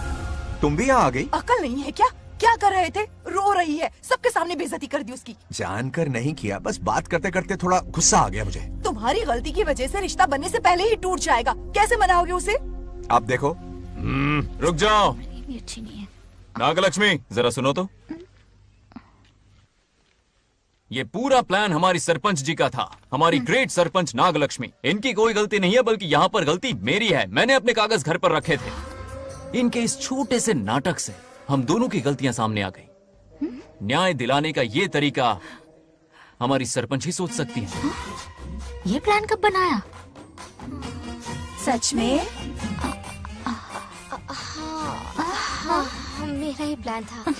तुम भी यहाँ आ गई? अकल नहीं है क्या? क्या कर रहे थे? रो रही है, सबके सामने बेइज्जती कर दी उसकी। जानकर नहीं किया, बस बात करते करते थोड़ा गुस्सा आ गया मुझे। तुम्हारी गलती की वजह से रिश्ता बनने से पहले ही टूट जाएगा। कैसे मनाओगे उसे? आप देखो। रुक जाओ। अच्छी नहीं है। नागलक्ष्मी, जरा सुनो तो। ये पूरा प्लान हमारी सरपंच जी का था, हमारी ग्रेट सरपंच नागलक्ष्मी। इनकी कोई गलती नहीं है, बल्कि यहाँ पर गलती मेरी है। मैंने अपने कागज घर पर रखे थे। इनके इस छोटे से नाटक से हम दोनों की गलतियां सामने आ गई। न्याय दिलाने का ये तरीका हमारी सरपंच ही सोच सकती है। ये प्लान कब बनाया? सच में? हाँ, मेरा ही प्लान था।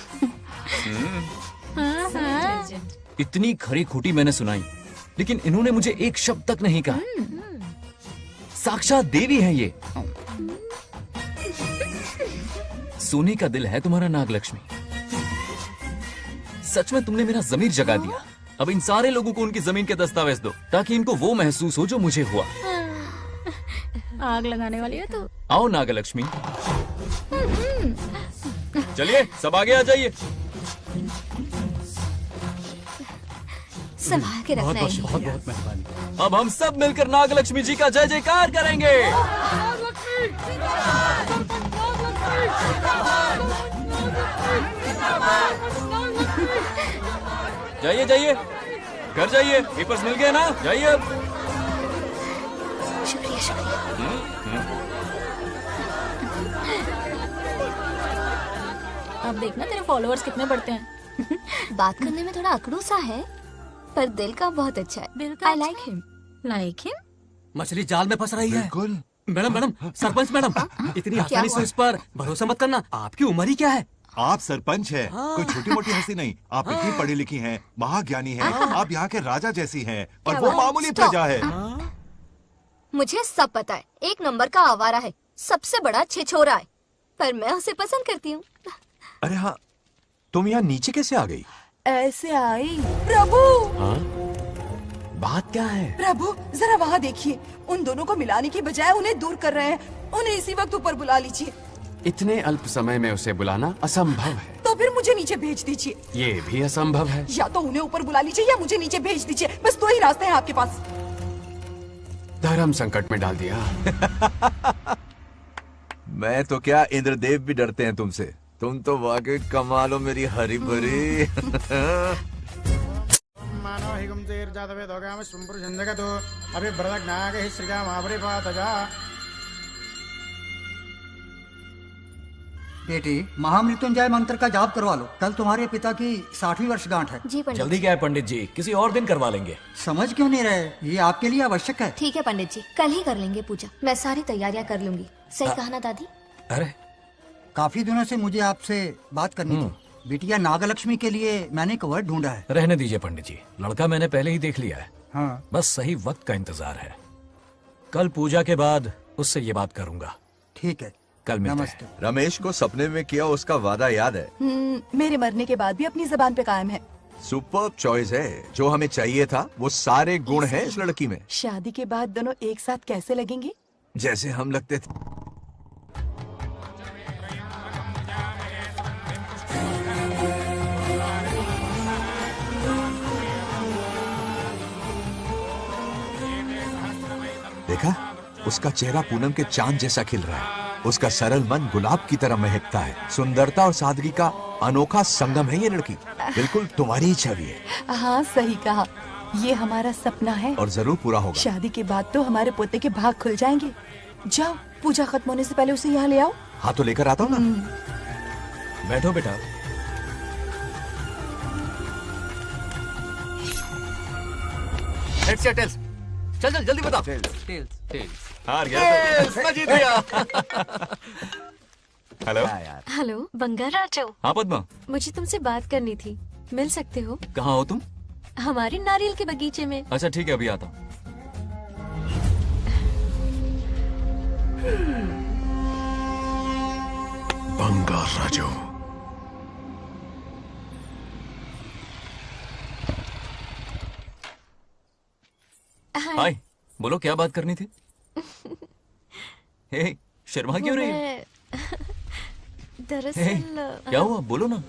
इतनी खरी खोटी मैंने सुनाई, लेकिन इन्होंने मुझे एक शब्द तक नहीं कहा। साक्षात देवी है ये। सोने का दिल है तुम्हारा नागलक्ष्मी। सच में तुमने मेरा ज़मीर जगा दिया। अब इन सारे लोगों को उनकी जमीन के दस्तावेज दो, ताकि इनको वो महसूस हो जो मुझे हुआ। आग लगाने वाली है तो। आओ नागलक्ष्मी, चलिए सब आगे आ जाइए। संभाल के रखना है। बहुत बहुत मेहरबानी। अब हम सब मिलकर नागलक्ष्मी जी का जय जयकार करेंगे। जाइए जाइए, घर जाइए। पेपर्स मिल गए ना? जाइए अब। शुक्रिया शुक्रिया। अब देखना तेरे फॉलोअर्स कितने बढ़ते हैं। बात करने में थोड़ा अकड़ू सा है, पर दिल का बहुत अच्छा है। I like him. Like him? मछली जाल में फंस रही है। बिल्कुल। मैडम मैडम, सरपंच मैडम, इतनी आसानी से इस पर भरोसा मत करना। आपकी उम्र ही क्या है? आप सरपंच है, कोई छोटी मोटी हंसी नहीं। आप इतनी पढ़ी लिखी हैं, महाज्ञानी हैं, आप यहाँ के राजा जैसी हैं, और वो मामूली प्रजा है। मुझे सब पता है, एक नंबर का आवारा है, सबसे बड़ा छिछोरा है, पर मैं उसे पसंद करती हूँ। अरे हाँ, तुम यहाँ नीचे कैसे आ गई? ऐसे आई। प्रभु, हाँ? बात क्या है? प्रभु जरा वहाँ देखिए, उन दोनों को मिलाने की बजाय उन्हें दूर कर रहे हैं। उन्हें इसी वक्त ऊपर बुला लीजिए। इतने अल्प समय में उसे बुलाना असंभव है। तो फिर मुझे नीचे भेज दीजिए। ये भी असंभव है। या तो उन्हें ऊपर बुला लीजिए या मुझे नीचे भेज दीजिए। बस दो ही रास्ते हैं आपके पास। धर्म संकट में डाल दिया। मैं तो क्या, इंद्रदेव भी डरते हैं तुमसे। तुम तो वाकई कमाल हो मेरी हरी भरी। मानो हिगम तेर जातवे दोगा में सुंपुर जंदगा तो अबे बरदक नाग ही श्रीगा महाबरी पातजा। बेटी महामृत्युंजय मंत्र का जाप करवा लो, कल तुम्हारे पिता की 60वीं वर्षगांठ है। जी पंडित। जल्दी क्या है पंडित जी, किसी और दिन करवा लेंगे। समझ क्यों नहीं रहे, ये आपके लिए आवश्यक है। ठीक है पंडित जी, कल ही कर लेंगे पूजा। मैं सारी तैयारियां कर लूंगी। सही कहा ना दादी? अरे काफी दिनों से मुझे आपसे बात करनी थी। बिटिया नागलक्ष्मी के लिए मैंने एक वर्ड ढूंढा है। रहने दीजिए पंडित जी, लड़का मैंने पहले ही देख लिया है। हाँ। बस सही वक्त का इंतजार है। कल पूजा के बाद उससे ये बात करूंगा। ठीक है, कल मिलते हैं। रमेश को सपने में किया उसका वादा याद है? मेरे मरने के बाद भी अपनी जबान पे कायम है। सुपर्ब चॉइस है, जो हमें चाहिए था वो सारे गुण हैं इस लड़की में। शादी के बाद दोनों एक साथ कैसे लगेंगे? जैसे हम लगते थे। देखा, उसका चेहरा पूनम के चांद जैसा खिल रहा है। उसका सरल मन गुलाब की तरह महकता है। सुंदरता और सादगी का अनोखा संगम है ये लड़की। बिल्कुल तुम्हारी ही छवि है। हाँ सही कहा, ये हमारा सपना है और जरूर पूरा होगा। शादी के बाद तो हमारे पोते के भाग खुल जाएंगे। जाओ, पूजा खत्म होने से पहले उसे यहाँ ले आओ। हाँ तो लेकर आता हूँ ना। बैठो बेटा। हेड्स या टेल्स? चल चल जल्दी बता। टेल्स। हार गया तो। मैं जीत गया। हेलो। हेलो बंगाराजो। हाँ पद्मा। मुझे तुमसे बात करनी थी, मिल सकते हो? कहाँ हो तुम? हमारे नारियल के बगीचे में। अच्छा ठीक है, अभी आता हूँ। बंगाराजो। हाय, बोलो क्या बात करनी थी? हे, शर्मा क्यों रही है? दरअसल क्या हुआ, बोलो ना।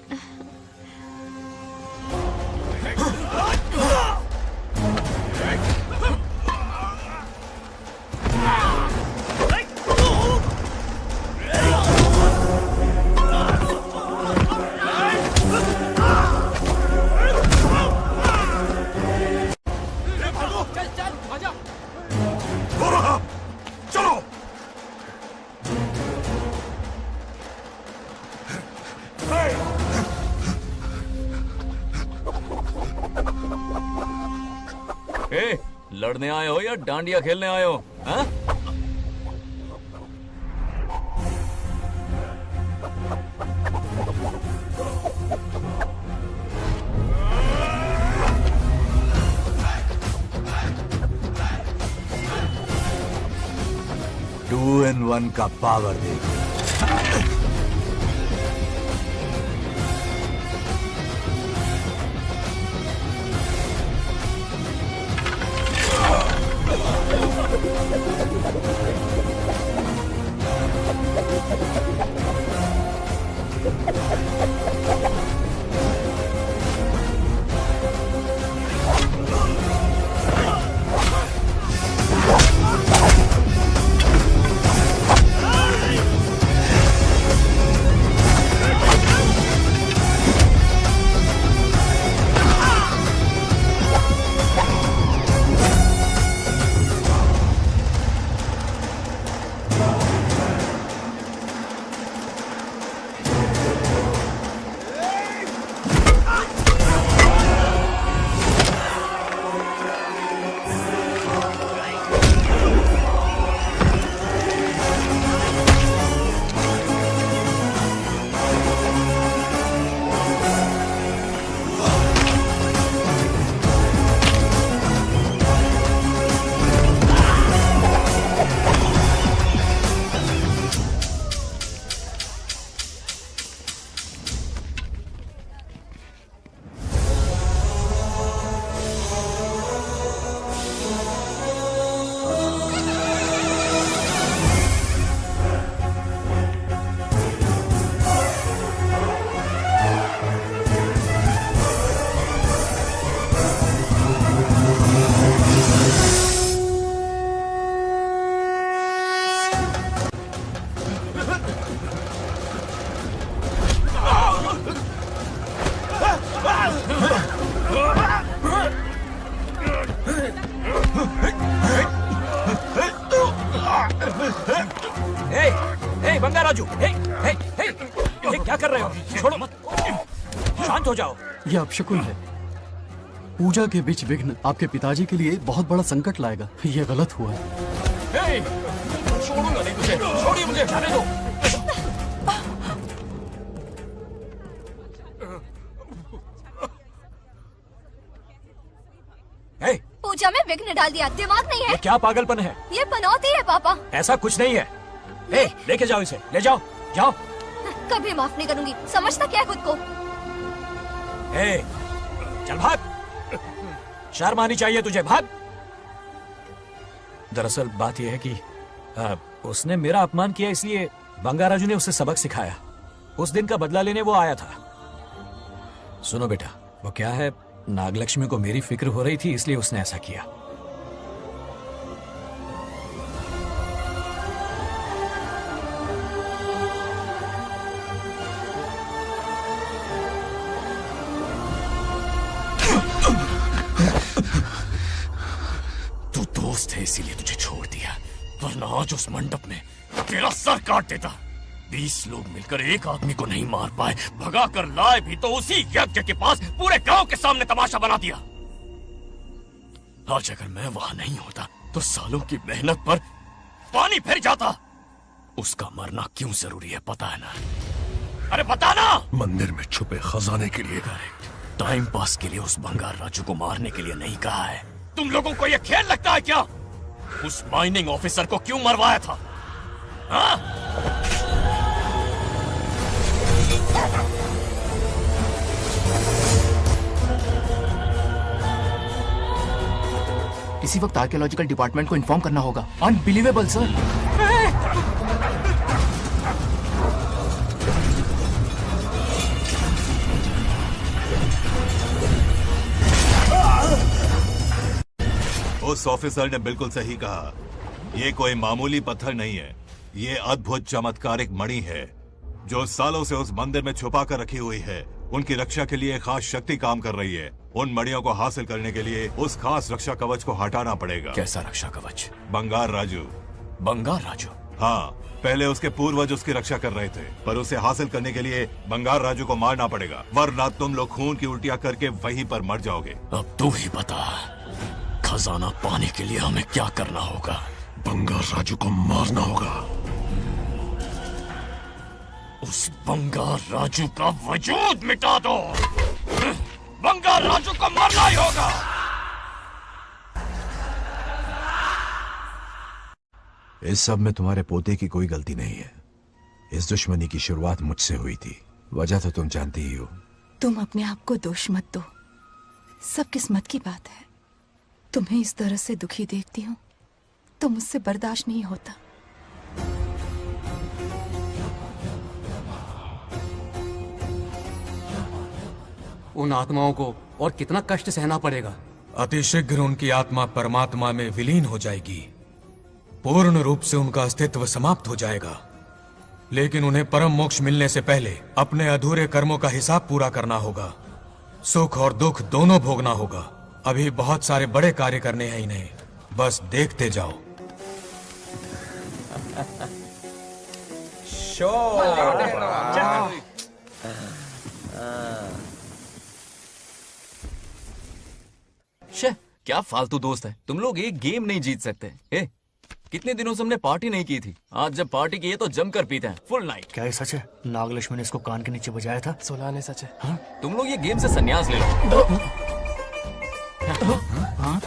लड़ने आए हो या डांडिया खेलने आए हो? हाँ? टू इन वन का पावर देखो। Hey, Bangarajo! Hey! क्या कर रहे हो? छोड़ो मत, शांत हो जाओ। यह अपशकुन है। पूजा के बीच विघ्न आपके पिताजी के लिए बहुत बड़ा संकट लाएगा। यह गलत हुआ है। छोड़ूंगा नहीं तुझे, छोड़िए मुझे, जाने दो। पूजा में विघ्न डाल दिया, दिमाग नहीं है? ये क्या पागलपन है? ये पनौती है पापा। ऐसा कुछ नहीं है। लेके जाओ इसे, ले जाओ, जाओ। कभी माफ नहीं करूंगी, समझता क्या है खुद को? चल भाग, शर्म आनी चाहिए तुझे, भाग। दरअसल बात यह है कि उसने मेरा अपमान किया, इसलिए बंगाराजू ने उसे सबक सिखाया। उस दिन का बदला लेने वो आया था। सुनो बेटा, वो क्या है, नागलक्ष्मी को मेरी फिक्र हो रही थी, इसलिए उसने ऐसा किया। तू दोस्त है इसीलिए तुझे छोड़ दिया, वरना आज उस मंडप में तेरा सर काट देता। 20 लोग मिलकर एक आदमी को नहीं मार पाए, भगा कर लाए भी तो उसी यज्ञ के पास पूरे गांव के सामने तमाशा बना दिया। आज अगर मैं वहां नहीं होता तो सालों की मेहनत पर पानी फिर जाता। उसका मरना क्यों जरूरी है पता है ना? अरे बता ना। मंदिर में छुपे खजाने के लिए। टाइम पास के लिए उस बंगार राजू को मारने के लिए नहीं कहा है। तुम लोगों को यह खेल लगता है क्या? उस माइनिंग ऑफिसर को क्यों मरवाया था? हाँ? इसी वक्त आर्कियोलॉजिकल डिपार्टमेंट को इन्फॉर्म करना होगा। Unbelievable sir. उस ऑफिसर ने बिल्कुल सही कहा। ये कोई मामूली पत्थर नहीं है, ये अद्भुत चमत्कारिक मणि है जो सालों से उस मंदिर में छुपा कर रखी हुई है। उनकी रक्षा के लिए खास शक्ति काम कर रही है। उन मणियों को हासिल करने के लिए उस खास रक्षा कवच को हटाना पड़ेगा। कैसा रक्षा कवच? बंगार राजू। बंगार राजू? हाँ, पहले उसके पूर्वज उसकी रक्षा कर रहे थे, पर उसे हासिल करने के लिए बंगार राजू को मारना पड़ेगा, वरना तुम लोग खून की उल्टियां करके वहीं पर मर जाओगे। अब तू ही बता, खजाना पाने के लिए हमें क्या करना होगा? बंगार राजू को मारना होगा। उस बंगार राजू का वजूद मिटा दो। बंगार राजू को मरना ही होगा। इस सब में तुम्हारे पोते की कोई गलती नहीं है। इस दुश्मनी की शुरुआत मुझसे हुई थी, वजह तो तुम जानती ही हो। तुम अपने आप को दोष मत दो, सब किस्मत की बात है। तुम्हें इस तरह से दुखी देखती हूँ तो मुझसे बर्दाश्त नहीं होता। उन आत्माओं को और कितना कष्ट सहना पड़ेगा। अतिशीघ्र उनकी आत्मा परमात्मा में विलीन हो जाएगी, पूर्ण रूप से उनका अस्तित्व समाप्त हो जाएगा। लेकिन उन्हें परम मोक्ष मिलने से पहले अपने अधूरे कर्मों का हिसाब पूरा करना होगा। सुख और दुख दोनों भोगना होगा। अभी बहुत सारे बड़े कार्य करने हैं इन्हें, बस देखते जाओ। क्या फालतू दोस्त है तुम लोग, एक गेम नहीं जीत सकते। कितने दिनों से हमने पार्टी नहीं की थी, आज जब पार्टी की है तो जमकर पीते हैं, फुल नाइट। क्या ये सच है? नागलक्ष्मी ने इसको कान के नीचे बजाया था। सुलाने सच है। हाँ? तुम लोग ये गेम से संन्यास ले लो। हाँ?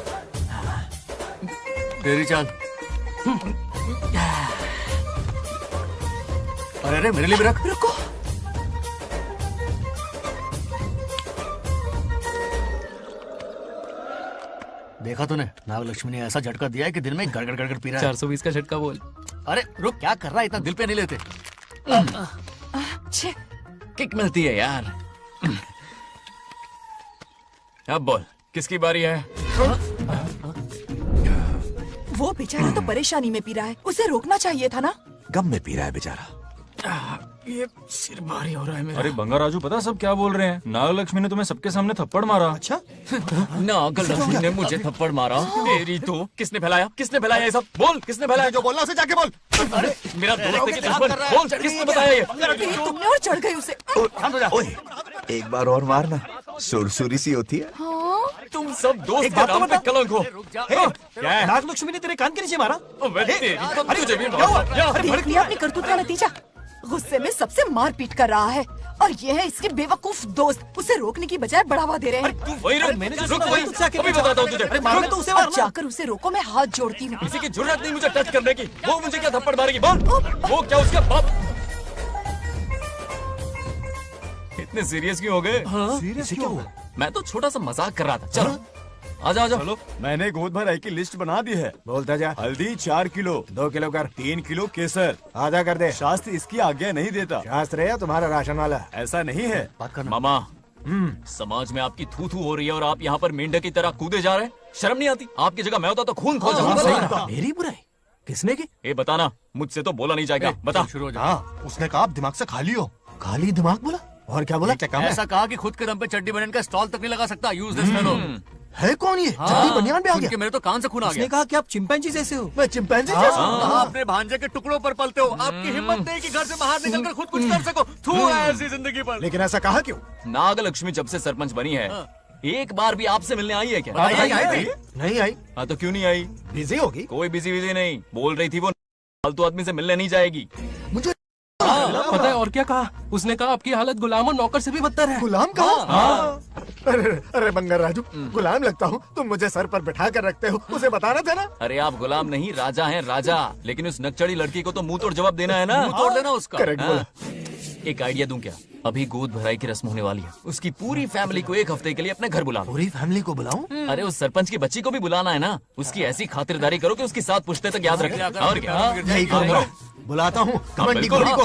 तेरी चाल। अरे अरे मेरे लिए भी रख। रुको, देखा तूने, नागलक्ष्मी ने ऐसा झटका दिया है कि दिन में गड़गड़ गड़गड़ पी रहा है। 420 का झटका बोल। अरे रुक, क्या कर रहा है? इतना दिल पे नहीं लेते। किक मिलती है यार। अब बोल, किसकी बारी है? वो बेचारा तो परेशानी में पी रहा है, उसे रोकना चाहिए था ना। गम में पी रहा है बेचारा। ये सिर भारी हो रहा है मेरा। अरे बंगा राजू, पता सब क्या बोल रहे हैं? नागलक्ष्मी ने तुम्हें सबके सामने थप्पड़ मारा। अच्छा? नागलक्ष्मी ने मुझे थप्पड़ मारा? तेरी तो किसने फैलाया? किसने फैलाया ये सब? बोल, किसने फैलाया? जो बोलना उसे जाके बोल। अरे मेरा दोस्त है कि दुश्मन? बोल, किसने बताया ये? तुमने और चढ़ गई उसे। ओए, एक बार और मारना, सुरसुरी सी होती है। तुम सब दोस्त के नाम पे कलंक हो। क्या है? नागलक्ष्मी ने तेरे कान के नीचे मारा? तुझे भी देख लिया अपनी करतूत का नतीजा। गुस्से में सबसे मारपीट कर रहा है और ये है इसके बेवकूफ दोस्त, उसे रोकने की बजाय बढ़ावा दे रहे हैं। तू वही रुक, अभी बताता हूँ तुझे। अरे तो उसे अब जाकर उसे रोको, मैं हाथ जोड़ती हूँ। किसी की जरूरत नहीं मुझे टच करने की। वो मुझे क्या थप्पड़ मारेगी? बोल, वो क्या उसका बाप? इतने सीरियस क्यों हो गए? सीरियस क्यों हुआ? मैं तो छोटा सा मजाक कर रहा था। चलो आजा आजा। चलो, मैंने गोद भराई की लिस्ट बना दी है। बोलता जा। हल्दी 4 किलो, 2 किलो कर, 3 किलो केसर, आधा कर दे। शास्त्र इसकी आज्ञा नहीं देता। शास्त्र है तुम्हारा राशन वाला, ऐसा नहीं है। बात करना। मामा, समाज में आपकी थू थू हो रही है और आप यहाँ पर मेंढक की तरह कूदे जा रहे हैं। शर्म नहीं आती? आपकी जगह मैं होता तो खून खोल जाता। मेरी बुराई किसने की? ये बताना, मुझसे तो बोला नहीं जाएगा। बता। शुरू हो जा। उसने कहा आप दिमाग से खाली हो। खाली दिमाग बोला? और क्या बोला? ऐसा कहा कि खुद के दम पे चड्डी बनन का स्टॉल तक नहीं लगा सकता। Useless fellow. है कौन ये? चड्डी बनियान पे आ गया? मेरे तो कान से खून आ गया। उसने कहा कि आप चिंपैंजी जैसे हो। मैं चिंपैंजी जैसा हूँ? आप अपने भांजे के टुकड़ों पर पलते हो। आपकी हिम्मत नहीं कि घर से बाहर निकलकर खुद कुछ कर सको। थू है ऐसी जिंदगी पर। लेकिन ऐसा कहा क्यों? नागलक्ष्मी जब से सरपंच बनी है, एक बार भी आपसे मिलने आई है क्या? नहीं आई। हाँ तो क्यों नहीं आई? बिजी होगी। कोई बिजी नहीं, बोल रही थी वो फालतू आदमी से मिलने नहीं जाएगी। मुझे पता है और क्या कहा? उसने कहा आपकी हालत गुलाम और नौकर से भी बदतर है। गुलाम कहा? अरे बंगर राजू, गुलाम लगता हूँ? तुम मुझे सर पर बिठा कर रखते हो, उसे बताना था ना। अरे आप गुलाम नहीं, राजा हैं राजा। लेकिन उस नकचड़ी लड़की को तो मुंह तोड़ जवाब देना है ना। मुंह तोड़ देना उसका। करेक्ट बोला। एक आइडिया दूं क्या? अभी गोद भराई की रस्म होने वाली है। उसकी पूरी फैमिली को एक हफ्ते के लिए अपने घर बुला लो। पूरी फैमिली को बुलाऊं? अरे उस सरपंच की बच्ची को भी बुलाना है ना। उसकी ऐसी खातिरदारी करो कि उसकी 7 पुश्ते तक याद रखे। और क्या? यही करूंगा। बुलाता हूँ कमंडी घोड़ी को।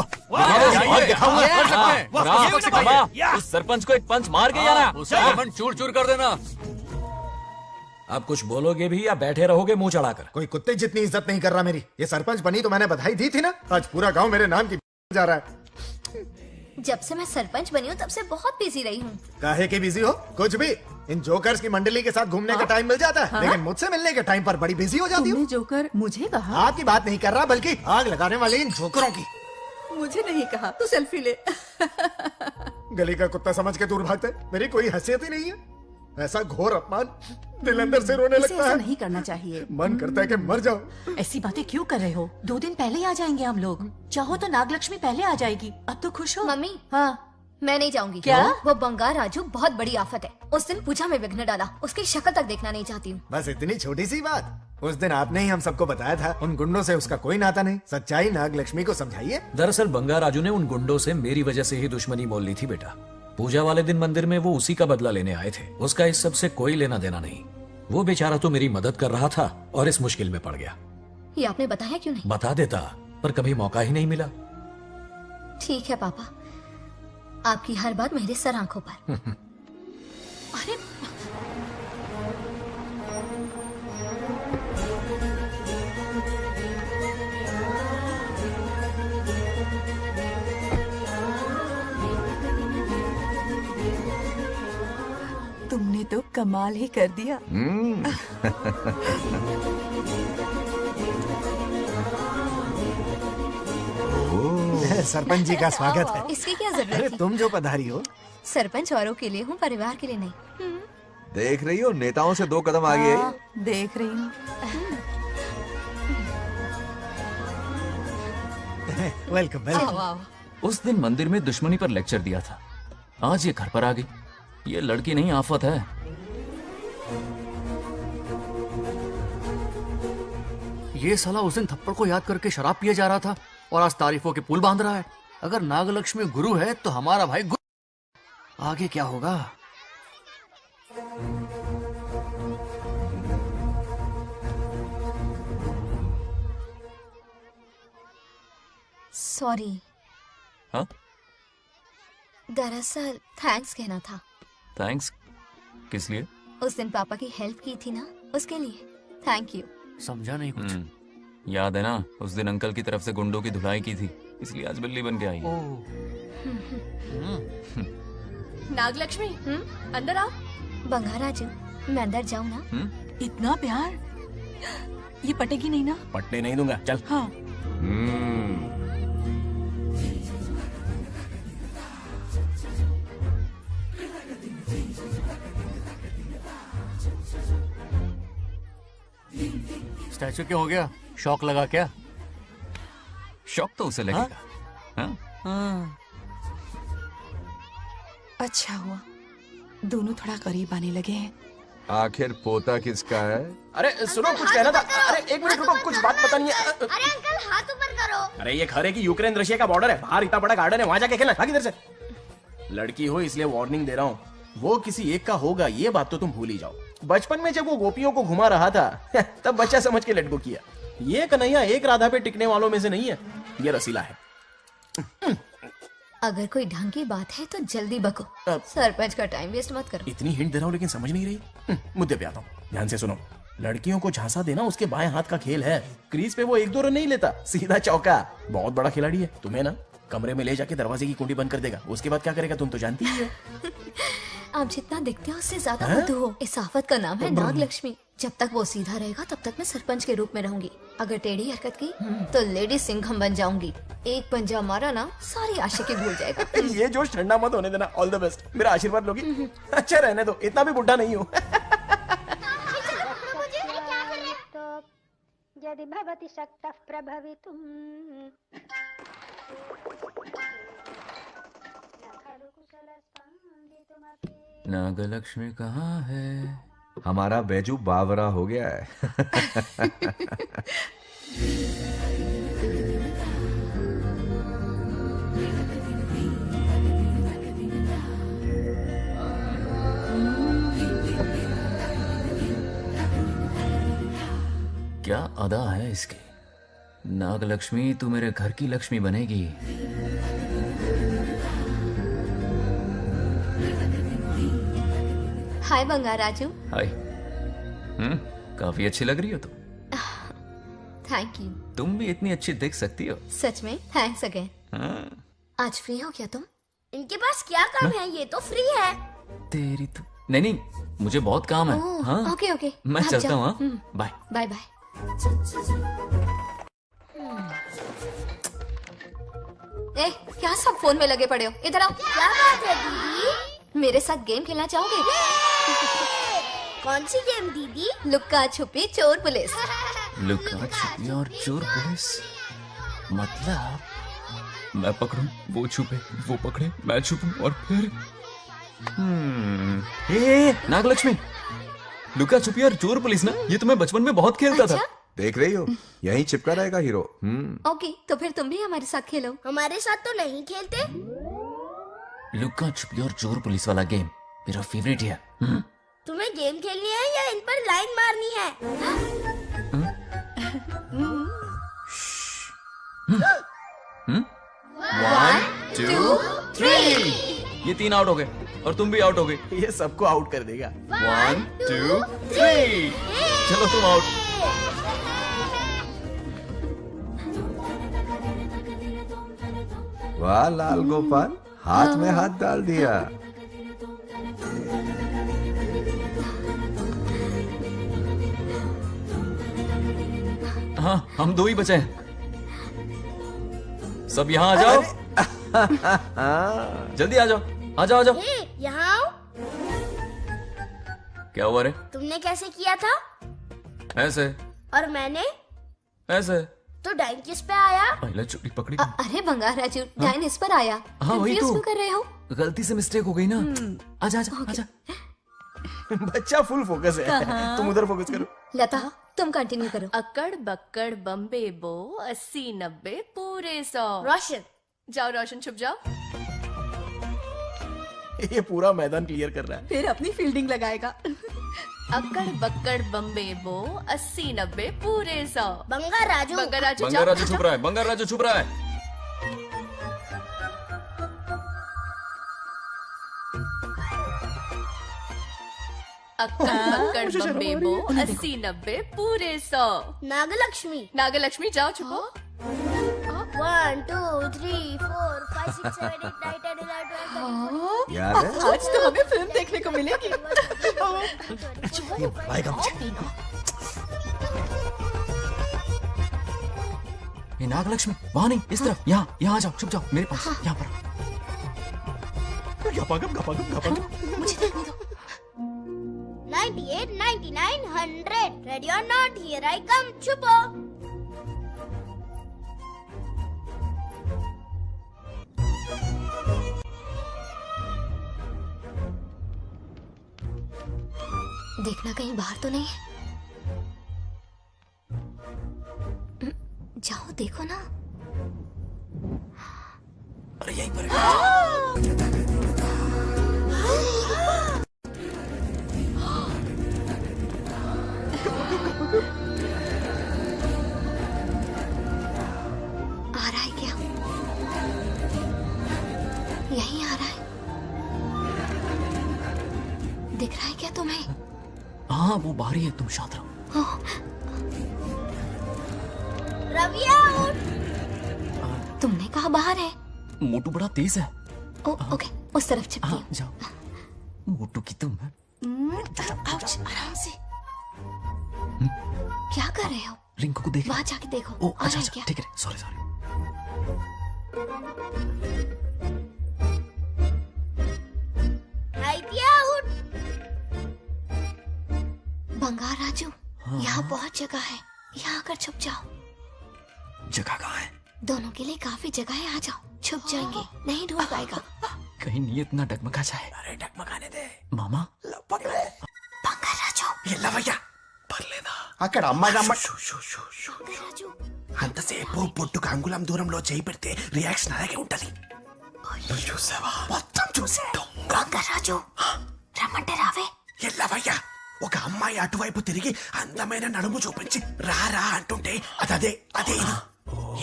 उस सरपंच को एक पंच मार के जाना। उसका चूर चूर कर देना। आप कुछ बोलोगे भी या बैठे रहोगे मुंह चढ़ाकर? कोई कुत्ते जितनी इज्जत नहीं कर रहा मेरी। ये सरपंच बनी तो मैंने बधाई दी थी ना। आज पूरा गांव मेरे नाम की जा रहा है। जब से मैं सरपंच बनी हूँ तब से बहुत बिजी रही हूँ। काहे के बिजी हो? कुछ भी। इन जोकर्स की मंडली के साथ घूमने का टाइम मिल जाता है, लेकिन मुझसे मिलने के टाइम पर बड़ी बिजी हो जाती हूँ। जोकर मुझे कहा? आपकी बात नहीं कर रहा, बल्कि आग लगाने वाले इन जोकरों की। मुझे नहीं कहा। तू सेल्फी ले। गली का कुत्ता समझ के दूर भागता है। मेरी कोई हैसियत ही नहीं है। ऐसा घोर अपमान, दिल अंदर से रोने लगता है। नहीं करना चाहिए। मन करता है कि मर जाओ। ऐसी बातें क्यों कर रहे हो? 2 दिन पहले ही आ जाएंगे हम लोग। चाहो तो नागलक्ष्मी पहले आ जाएगी। अब तो खुश हो? मम्मी, हाँ मैं नहीं जाऊंगी। क्या? वो बंगार राजू बहुत बड़ी आफत है। उस दिन पूजा में विघ्न डाला। उसकी शक्ल तक देखना नहीं चाहती हूँ। बस इतनी छोटी सी बात। उस दिन आपने ही हम सबको बताया था उन गुंडों से उसका कोई नाता नहीं। सच्चाई नागलक्ष्मी को समझाइए। दरअसल बंगा राजू ने उन गुंडों से मेरी वजह से ही दुश्मनी मोल ली थी बेटा। पूजा वाले दिन मंदिर में वो उसी का बदला लेने आए थे। उसका इस सब से कोई लेना देना नहीं। वो बेचारा तो मेरी मदद कर रहा था और इस मुश्किल में पड़ गया। ये आपने बताया क्यों नहीं? बता देता, पर कभी मौका ही नहीं मिला। ठीक है पापा, आपकी हर बात मेरे सर आंखों पर। अरे तुमने तो कमाल ही कर दिया। सरपंच जी का स्वागत है। इसकी क्या जरूरत अरे थी? तुम जो पधारी हो। सरपंच औरों के लिए हूँ, परिवार के लिए नहीं। देख रही हो, नेताओं से 2 कदम आगे है। देख रही हूँ। Welcome welcome. उस दिन मंदिर में दुश्मनी पर लेक्चर दिया था। आज ये घर पर आ गई। ये लड़की नहीं आफत है। ये साला उस दिन थप्पड़ को याद करके शराब पिए जा रहा था और आज तारीफों के पुल बांध रहा है। अगर नागलक्ष्मी गुरु है तो हमारा भाई गुरु। आगे क्या होगा? सॉरी। हाँ? दरअसल थैंक्स कहना था। थैंक्स किस लिए? उस दिन पापा की हेल्प की थी ना, उसके लिए थैंक यू। समझा नहीं कुछ। याद है ना, उस दिन अंकल की तरफ से गुंडों की धुलाई की थी, इसलिए आज बिल्ली बन के आई है। नागलक्ष्मी अंदर आओ। बंगाराजू मैं अंदर जाऊँ ना? इतना प्यार, ये पटेगी नहीं ना? पटने नहीं दूंगा, चल। हाँ। स्टैचू क्यों हो गया? शौक लगा क्या? शौक तो उसे लगेगा। हाँ? अच्छा हुआ दोनों थोड़ा करीब आने लगे हैं। आखिर पोता किसका है? अरे सुनो, कुछ कहना था। अरे एक मिनट रुको, कुछ बात बतानी है। अरे अंकल हाथ ऊपर करो। अरे ये खरे की यूक्रेन रशिया का बॉर्डर है, बाहर इतना बड़ा गार्डन है, वहां जाके खेलना। भाग इधर से। लड़की हो इसलिए वार्निंग दे रहा हूँ, वो किसी एक का होगा ये बात तो तुम भूल ही जाओ। बचपन में जब वो गोपियों को घुमा रहा था तब बच्चा समझ के लटको किया। ये कन्हैया एक राधा पे टिकने वालों में से नहीं है, ये रसीला है। अगर कोई ढंग की बात है तो जल्दी बको, सरपंच का टाइम वेस्ट मत करो। इतनी हिंट दे रहा हूँ लेकिन समझ नहीं रही। मुद्दे पे आता हूँ, ध्यान से सुनो। लड़कियों को झांसा देना उसके बाएं हाथ का खेल है। क्रीज पे वो 1-2 रन नहीं लेता, सीधा चौका। बहुत बड़ा खिलाड़ी है। तुम्हें ना कमरे में ले जाके दरवाजे की कुंडी बंद कर देगा, उसके बाद क्या करेगा तुम तो जानती ही हो। आप जितना दिखते हो उससे ज्यादा बुद्धू हो। इस आफत का नाम है नागलक्ष्मी। जब तक वो सीधा रहेगा तब तक मैं सरपंच के रूप में रहूंगी। अगर टेढ़ी हरकत की तो लेडी सिंघम बन जाऊंगी। एक पंजा मारा ना सारी आशिकी भूल जाएगा। ये जोश ठंडा मत होने देना। ऑल द बेस्ट, मेरा आशीर्वाद लोगी? अच्छा रहने दो, इतना भी बुढ़ा नहीं हूँ। यदि भवति शक्तः प्रभवितुम्। नागलक्ष्मी कहाँ है? हमारा बैजू बावरा हो गया है। क्या अदा है इसकी। नागलक्ष्मी तू मेरे घर की लक्ष्मी बनेगी। हाय बंगाराजू। हाय। काफी अच्छी लग रही हो तुम। Thank you. तुम भी इतनी अच्छी दिख सकती हो। सच में थैंक्स अगेन। आज फ्री हो क्या तुम? इनके पास क्या काम है, ये तो फ्री है। तेरी तो नहीं नहीं, मुझे बहुत काम है। हाँ ओके ओके, मैं चलता हूँ। Bye bye bye. ए, क्या सब फोन में लगे पड़े हो? इधर आओ। क्या बात है दीदी? मेरे साथ गेम खेलना चाहोगे? कौन सी गेम दीदी? लुक्का छुपी चोर पुलिस। लुक्का छुपी और चोर पुलिस मतलब मैं पकड़ूं, वो छुपे, वो पकड़े, मैं छुपूं और फिर नागलक्ष्मी, लुका छुपी और चोर पुलिस ना, ये तो मैं बचपन में बहुत खेलता था। देख रही हो, यहीं चिपका रहेगा हीरो। ओके, तो फिर तुम भी हमारे साथ खेलो। हमारे साथ तो नहीं खेलते। लुका छुपी और चोर पुलिस वाला गेम मेरा फेवरेट है। तुम्हें गेम खेलनी है या इन पर लाइन मारनी है? 1 2 3 ये 3 आउट हो गए और तुम भी आउट हो गए। ये सबको आउट कर देगा। 1 2 3 चलो तुम आउट। वाह लाल गोपाल, हाथ में हाथ डाल दिया। हाँ, हम 2 ही बचे हैं। सब यहाँ आ जाओ। जल्दी आ जाओ, आ जाओ, आ जाओ। यहाँ आओ। क्या हुआ रे? तुमने कैसे किया था? ऐसे। और मैंने? ऐसे। तो डाइन किस पे आया? पहले चोरी पकड़ी। अरे बंगाराजू, डाइन इस पर आया। हाँ वही Confuse तो। क्यों कर रहे हो? गलती से मिस्टेक हो गई ना। आजा आजा आजा। बच्चा फुल फोकस है, तुम उधर फोकस करो। लता, तुम कंटिन्यू करो। अकड़ बक्कड़ बम्बे बो 80-90 पूरे 100। रोशन जाओ, रोशन छुप जाओ। ये पूरा मैदान क्लियर कर रहा है। फिर अपनी फील्डिंग लगाएगा। अकड़ बक्कड़ बम्बे बो 80-90 पूरे 100। बंगाराजू, बंगाराजू बंगाराजू छुप रहा है, बंगाराजू छुप रहा है। अक्कड़ बक्कड़ बम्बे बो 80-90 पूरे 100। नागलक्ष्मी। नागलक्ष्मी जाओ छुपो। 1 2 3 4 5 6 7 8 9 10 11 12 याद है? आज तो हमें फिल्म देखने को मिलेगी। आएगा मुझे। ये नागलक्ष्मी वहाँ नहीं, इस तरफ, यहाँ आ जाओ, छुप जाओ मेरे पास, यहाँ पर। मुझे देखने दो। 98 99 100 ready or not here I come छुपो। देखना कहीं बाहर तो नहीं है। जाओ देखो ना। अरे यहीं पर आ रहा है क्या? यहीं आ रहा है। दिख रहा है क्या तुम्हें? हाँ वो बाहर ही है, तुम शांत रहो। रविया उठ। तुमने कहा बाहर है? मोटू बड़ा तेज है। ओके उस तरफ चिपकी। हाँ, जाओ। मोटू की तुम आउच, आराम से। क्या कर रहे हो? रिंकू को देख। वहाँ जाके देखो। ओ आ रहा है क्या? ठीक है, सॉरी। राइतिया उठ। बंगार राजू, यहाँ बहुत जगह है, यहाँ आकर छुप जाओ। जगह कहाँ है? दोनों के लिए काफी जगह है, आ जाओ। छुप जाएंगे, नहीं ढूंढ पाएगा। कहीं नीयत ना डगमगा जाए। अरे डगमगाने दे मामा। बंगार राजू। ये लवయ్యా పర్లేదా? అక్కడ అమ్మాయి రాజు అంతసేపు పొట్టుకు అంగుళం దూరంలో చేయి పెడితే రియాక్షన్ అలాగే ఉంటది. చూసావా? మొత్తం చూసా. బంగార్ రాజు రమ్మంటే రావే. ఎల్లవయ్యా ఒక అమ్మాయి అటువైపు తిరిగి అందమైన నడుము చూపించి రారా అంటుంటే అదే ఇది.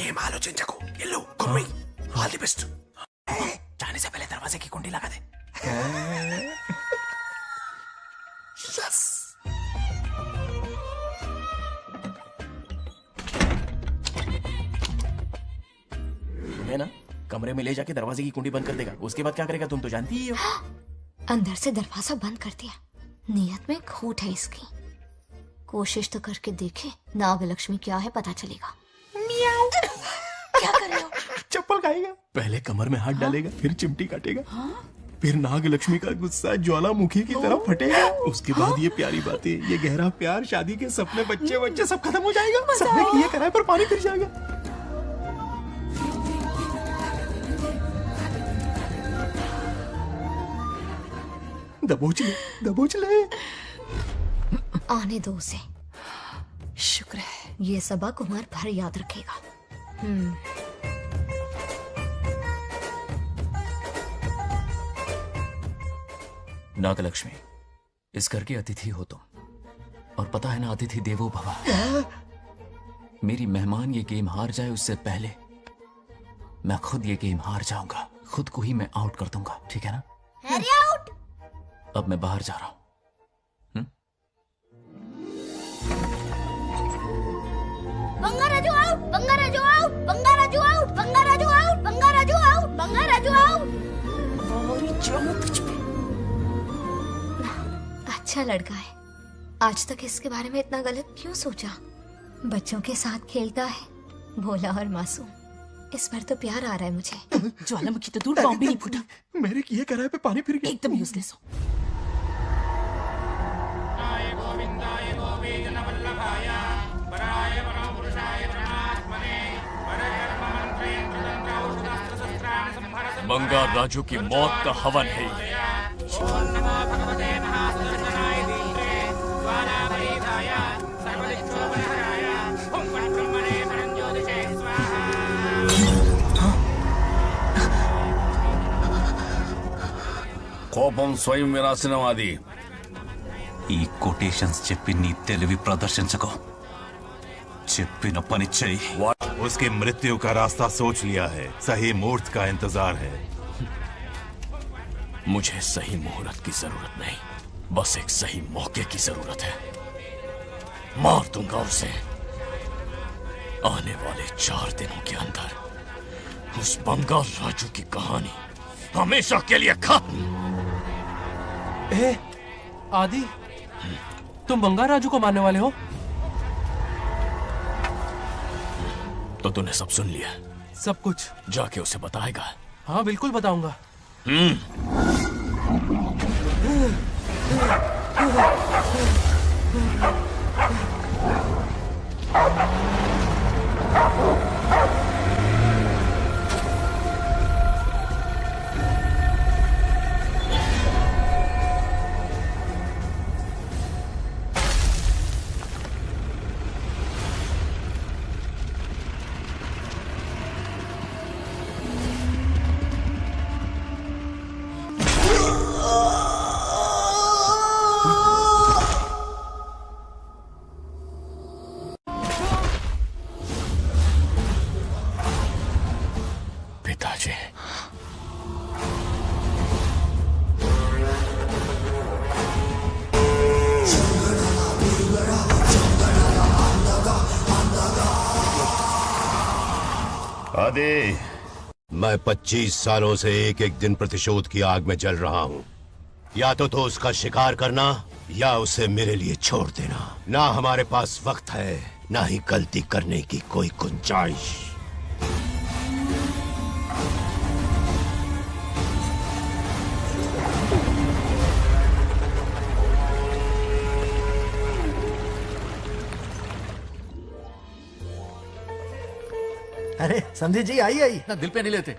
ఏం ఆలోచించకు, ఎల్లు కొమ్మి. All the best. जाने से पहले दरवाजे की कुंडी लगा दे. यस. है ना, कमरे में ले जाके दरवाजे की कुंडी बंद कर देगा। उसके बाद क्या करेगा तुम तो जानती ही हो। अंदर से दरवाजा बंद कर दिया। नियत में खोट है इसकी। कोशिश तो करके देखे, नागलक्ष्मी क्या है पता चलेगा। क्या कर रहे हो? चप्पल खाएगा। पहले कमर में हाथ डालेगा, फिर चिमटी काटेगा, फिर नागलक्ष्मी का गुस्सा ज्वालामुखी की तरह फटेगा। उसके बाद ये प्यारी बातें, ये गहरा प्यार, शादी के सपने, बच्चे सब खत्म हो जाएगा। सबने किए कराए पर पानी फिर जाएगा। दबोच ले। आने दो उसे। शुक्र है, ये सबक उम्र भर याद रखेगा। नागलक्ष्मी, इस घर के अतिथि हो तुम, और पता है ना, अतिथि देवो भव। मेरी मेहमान ये गेम हार जाए उससे पहले मैं खुद ये गेम हार जाऊंगा। खुद को ही मैं आउट कर दूंगा, ठीक है ना? Harry out. अब मैं बाहर जा रहा हूं। Bangaraju out. Bangaraju out. Bangaraju out. Bangaraju out. Bangaraju out. Bangaraju out. अच्छा लड़का है। आज तक इसके बारे में इतना गलत क्यों सोचा? बच्चों के साथ खेलता है, भोला और मासूम। इस बार तो प्यार आ रहा है मुझे। ज्वालामुखी तो दूर, बॉम्ब भी नहीं फूटा। मेरे किए कराए पे पानी फिर गया। एकदम यूजलेस हो। बंगार राजू की मौत का हवन है ये। కోపం స్వయం వినాశనవాది. ఈ కొటేషన్స్ చెప్పి నీ తెలివి ప్రదర్శించకు. చెప్పిన పని చెయ్యి. उसकी मृत्यु का रास्ता सोच लिया है, सही मुहूर्त का इंतजार है. मुझे सही मुहूर्त की जरूरत नहीं, बस एक सही मौके की जरूरत है। मार दूंगा उसे। आने वाले 4 दिनों के अंदर उस बंगाल राजू की कहानी हमेशा के लिए खत्म। ए, आदि, तुम बंगाल राजू को मारने वाले हो? तो तूने सब सुन लिया? सब कुछ। जाके उसे बताएगा? हाँ बिल्कुल बताऊंगा। पिताजी, आदि, मैं 25 सालों से एक एक दिन प्रतिशोध की आग में जल रहा हूँ। या तो उसका शिकार करना या उसे मेरे लिए छोड़ देना। ना हमारे पास वक्त है, ना ही गलती करने की कोई गुंजाइश। अरे समझे जी, आई आई ना दिल पे नहीं लेते।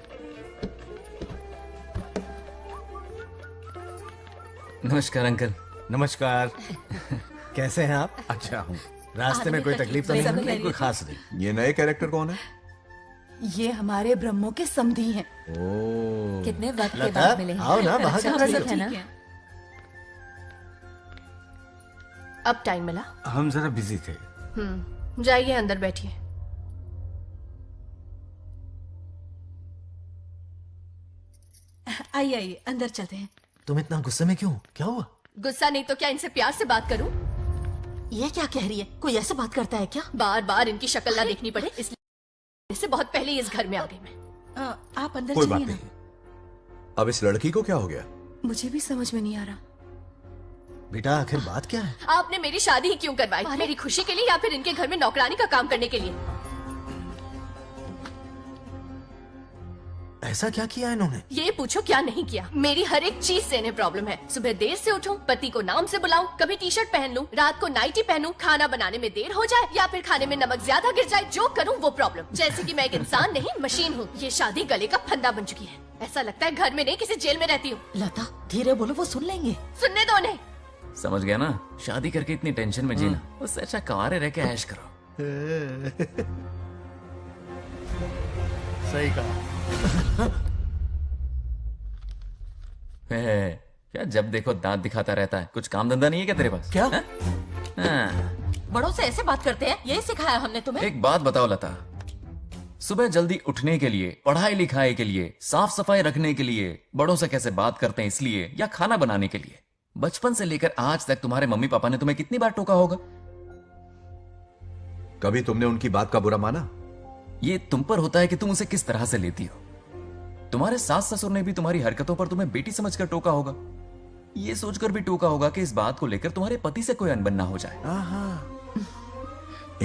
नमस्कार अंकल। नमस्कार। कैसे हैं आप? अच्छा हूँ। रास्ते में कोई तकलीफ तो नहीं हुई? कोई खास नहीं। ये नए कैरेक्टर कौन है? ये हमारे ब्रह्मों के समधी हैं। ओ, कितने वक्त के लता, बाद मिले हैं। आओ ना, बाहर सब क्या कर सब रही है हो? ना। अब टाइम मिला? हम जरा बिजी थे। जाइए अंदर बैठिए। आइए आइए, अंदर चलते हैं। तुम इतना गुस्से में क्यों? क्या हुआ? गुस्सा नहीं तो क्या इनसे प्यार से बात करूं? ये क्या कह रही है? कोई ऐसे बात करता है क्या? बार बार इनकी शक्ल ना देखनी पड़े इसलिए से बहुत पहले ही इस घर में आ गई मैं। आप अंदर कोई बात चलिए ना। नहीं। अब इस लड़की को क्या हो गया? मुझे भी समझ में नहीं आ रहा। बेटा आखिर बात क्या है? आपने मेरी शादी ही क्यों करवाई? मेरी खुशी के लिए या फिर इनके घर में नौकरानी का काम करने के लिए? ऐसा क्या किया इन्होंने? ये पूछो क्या नहीं किया। मेरी हर एक चीज से इन्हें प्रॉब्लम है। सुबह देर से उठूं, पति को नाम से बुलाऊं, कभी टी शर्ट पहन लूं, रात को नाइटी पहनूं, खाना बनाने में देर हो जाए या फिर खाने में नमक ज्यादा गिर जाए, जो करूं वो प्रॉब्लम। जैसे कि मैं एक इंसान नहीं मशीन हूँ। ये शादी गले का फंदा बन चुकी है। ऐसा लगता है घर में नहीं किसी जेल में रहती हूँ। लता धीरे बोलो, वो सुन लेंगे। सुनने दो उन्हें। समझ गया ना? शादी करके इतनी टेंशन में जीना, उससे अच्छा कुंवारे रह के ऐश करो। सही कहा। क्या जब देखो दांत दिखाता रहता है? कुछ काम धंधा नहीं है क्या तेरे पास? क्या? बड़ों से ऐसे बात करते हैं? यही सिखाया हमने तुम्हें? एक बात बताओ लता, सुबह जल्दी उठने के लिए, पढ़ाई लिखाई के लिए, साफ सफाई रखने के लिए बड़ों से कैसे बात करते हैं इसलिए, या खाना बनाने के लिए? बचपन से लेकर आज तक तुम्हारे मम्मी पापा ने तुम्हें कितनी बार टोका होगा? कभी तुमने उनकी बात का बुरा माना? ये तुम पर होता है कि तुम उसे किस तरह से लेती हो। तुम्हारे सास ससुर ने भी तुम्हारी हरकतों पर तुम्हें बेटी समझकर टोका होगा। ये सोचकर भी टोका होगा कि इस बात को लेकर तुम्हारे पति से कोई अनबन ना हो जाए।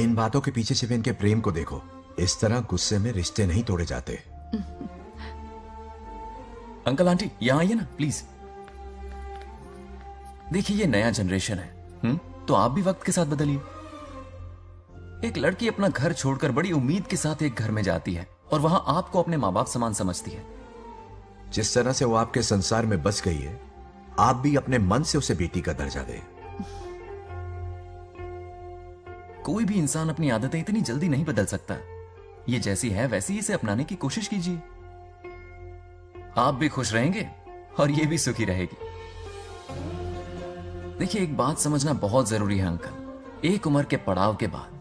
इन बातों के पीछे सिर्फ इनके प्रेम को देखो। इस तरह गुस्से में रिश्ते नहीं तोड़े जाते। अंकल आंटी यहां आइए ना प्लीज। देखिए ये नया जनरेशन है, तो आप भी वक्त के साथ बदलिए। एक लड़की अपना घर छोड़कर बड़ी उम्मीद के साथ एक घर में जाती है और वहां आपको अपने माँ बाप समान समझती है। जिस तरह से वो आपके संसार में बस गई है, आप भी अपने मन से उसे बेटी का दर्जा दें। कोई भी इंसान अपनी आदतें इतनी जल्दी नहीं बदल सकता। ये जैसी है वैसी इसे अपनाने की कोशिश कीजिए। आप भी खुश रहेंगे और ये भी सुखी रहेगी। देखिए एक बात समझना बहुत जरूरी है अंकल। एक उम्र के पड़ाव के बाद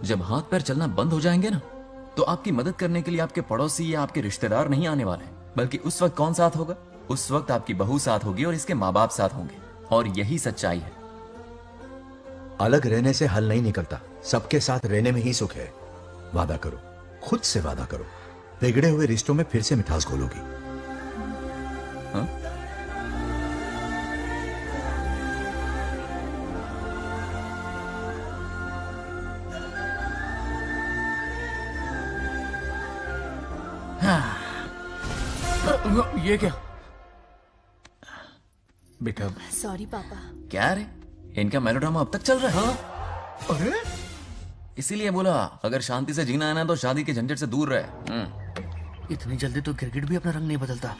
जब हाथ पैर चलना बंद हो जाएंगे ना, तो आपकी मदद करने के लिए आपके पड़ोसी या आपके रिश्तेदार नहीं आने वाले, बल्कि उस वक्त कौन साथ होगा? उस वक्त आपकी बहू साथ होगी और इसके माँ बाप साथ होंगे। और यही सच्चाई है। अलग रहने से हल नहीं निकलता, सबके साथ रहने में ही सुख है। वादा करो, खुद से वादा करो, बिगड़े हुए रिश्तों में फिर से मिठास घोलोगी। हाँ? ये क्या? बेटा सॉरी पापा। क्या रे, इनका मेलोड्रामा अब तक चल रहा है? अरे इसीलिए बोला अगर शांति से जीना है ना तो शादी के झंझट से दूर रहे। इतनी जल्दी तो क्रिकेट भी अपना रंग नहीं बदलता।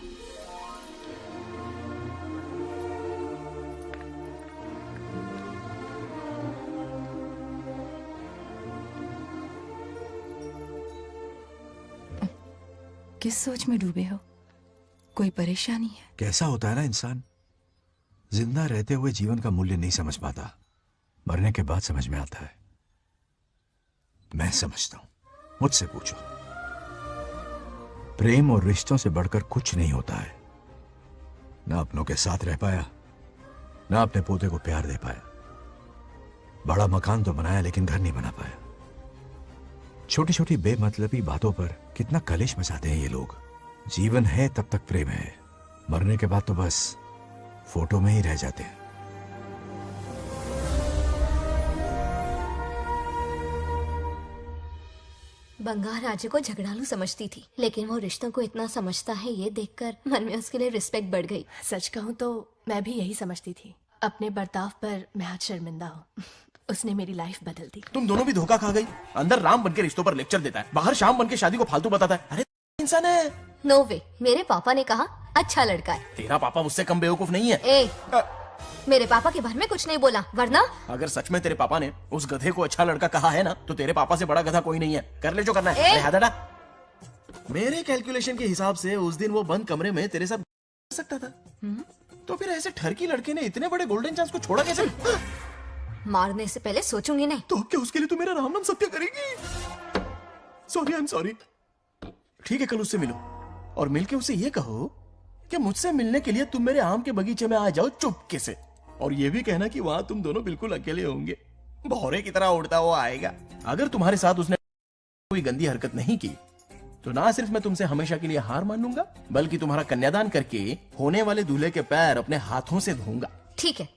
किस सोच में डूबे हो? कोई परेशानी है? कैसा होता है ना इंसान, जिंदा रहते हुए जीवन का मूल्य नहीं समझ पाता, मरने के बाद समझ में आता है। मैं समझता हूं, मुझसे पूछो। प्रेम और रिश्तों से बढ़कर कुछ नहीं होता है। ना अपनों के साथ रह पाया, ना अपने पोते को प्यार दे पाया। बड़ा मकान तो बनाया लेकिन घर नहीं बना पाया। छोटी छोटी बेमतलबी बातों पर कितना कलेश मचाते हैं ये लोग। जीवन है तब तक प्रेम है, मरने के बाद तो बस फोटो में ही रह जाते हैं। बंगार राजू को झगड़ालू समझती थी, लेकिन वो रिश्तों को इतना समझता है ये देखकर मन में उसके लिए रिस्पेक्ट बढ़ गई। सच कहूँ तो मैं भी यही समझती थी। अपने बर्ताव पर मैं आज शर्मिंदा हूँ। उसने मेरी लाइफ बदल दी। तुम दोनों भी धोखा खा गई। अंदर राम बनके रिश्तों पर लेक्चर देता है, बाहर शाम बनके शादी को फालतू बताता है। अरे इंसान है। नो वे, मेरे पापा ने कहा अच्छा लड़का है। तेरा पापा मुझसे कम बेवकूफ नहीं है। मेरे पापा के बारे में कुछ नहीं बोला, वरना अगर सच में तेरे पापा ने उस गधे को अच्छा लड़का कहा है ना, तो तेरे पापा से बड़ा गधा कोई नहीं है। कर ले जो करना है। अरे हाथ हटा। मेरे कैलकुलेशन के हिसाब से उस दिन वो बंद कमरे में तेरे साथ कर सकता था। तो फिर ऐसे ठरकी लड़के ने इतने बड़े गोल्डन चांस को छोड़ा कैसे? मारने से पहले सोचूंगी नहीं। तो क्या उसके लिए तू मेरा राम नाम सत्य करेगी? Sorry, I am sorry. ठीक है, कल उससे मिलो और मिलके उसे ये कहो कि मुझसे मिलने के लिए तुम मेरे आम के बगीचे में आ जाओ चुपके से। और ये भी कहना कि वहां तुम दोनों बिल्कुल अकेले होंगे। भौरे की तरह उड़ता हुआ आएगा। अगर तुम्हारे साथ उसने कोई गंदी हरकत नहीं की तो ना सिर्फ मैं तुमसे हमेशा के लिए हार मान लूंगा, बल्कि तुम्हारा कन्यादान करके होने वाले दूल्हे के पैर अपने हाथों से धोऊंगा। ठीक है,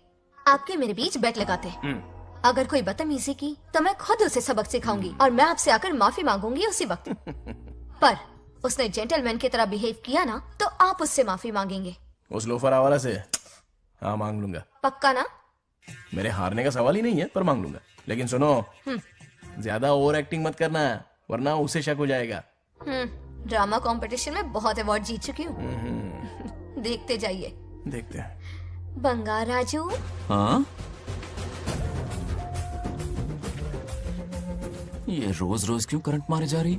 आपके मेरे बीच बैट लगाते हैं। अगर कोई बदतमीजी की तो मैं खुद उसे सबक सिखाऊंगी और मैं आपसे आकर माफी मांगूंगी उसी वक्त। पर उसने जेंटलमैन की तरह बिहेव किया ना, तो आप उससे माफी मांगेंगे। उस लोफर आवारा से हाँ मांग लूंगा। पक्का ना? मेरे हारने का सवाल ही नहीं है, पर मांग लूंगा। लेकिन सुनो, ज्यादा ओवर एक्टिंग मत करना, वरना उसे शक हो जाएगा। ड्रामा कंपटीशन में बहुत अवार्ड जीत चुकी हूँ। देखते जाइए। देखते हैं। बंगार राजू। हाँ? ये रोज रोज क्यों करंट मारे जा रही?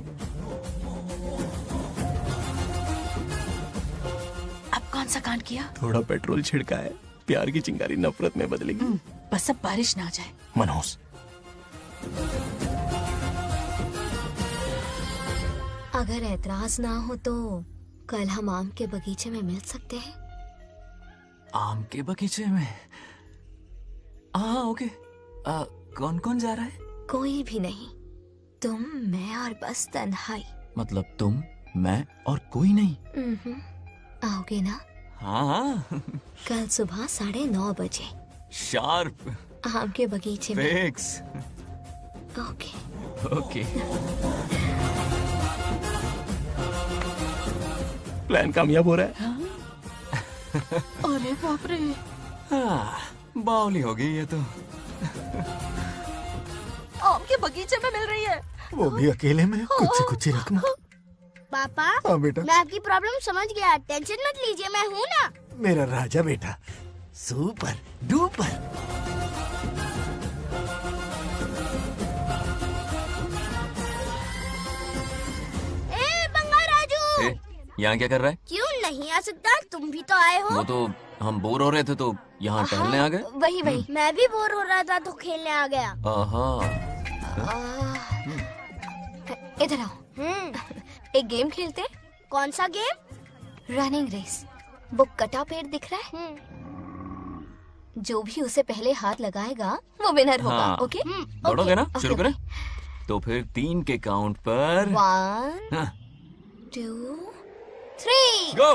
अब कौन सा कांड किया? थोड़ा पेट्रोल छिड़का है। प्यार की चिंगारी नफरत में बदलेगी। बस अब बारिश ना आ जाए। मनोज, अगर ऐतराज ना हो तो कल हम आम के बगीचे में मिल सकते हैं। आम के बगीचे में? हाँ ओके। कौन कौन जा रहा है? कोई भी नहीं, तुम, मैं और बस तन्हाई। मतलब तुम, मैं और कोई नहीं? आओगे ना? हाँ। कल सुबह 9:30 बजे शार्प। आम के बगीचे में। फिक्स। ओके। ओके। प्लान कामयाब हो रहा है। अरे बाप रे। बावली हो गई ये तो। आम के बगीचे में मिल रही है। वो भी अकेले में। कुछ से कुछ ही रखना। पापा, हाँ बेटा। मैं आपकी प्रॉब्लम समझ गया, टेंशन मत लीजिए, मैं हूँ ना। मेरा राजा बेटा, सुपर डुपर। बंगार राजू, यहाँ क्या कर रहा है? क्यों नहीं आ सकता? तुम भी तो आए हो। वो तो हम बोर हो रहे थे तो यहाँ टहलने आ गए। वही वही। मैं भी बोर हो रहा था तो खेलने आ गया। इधर आओ। एक गेम खेलते। कौन सा गेम? Running race. वो कटा पेड़ दिख रहा है? जो भी उसे पहले हाथ लगाएगा वो विनर होगा। हाँ। ओके दौड़ोगे ना? शुरू करें? तो फिर 3 के काउंट पर 1 हाँ। 2 3 गो।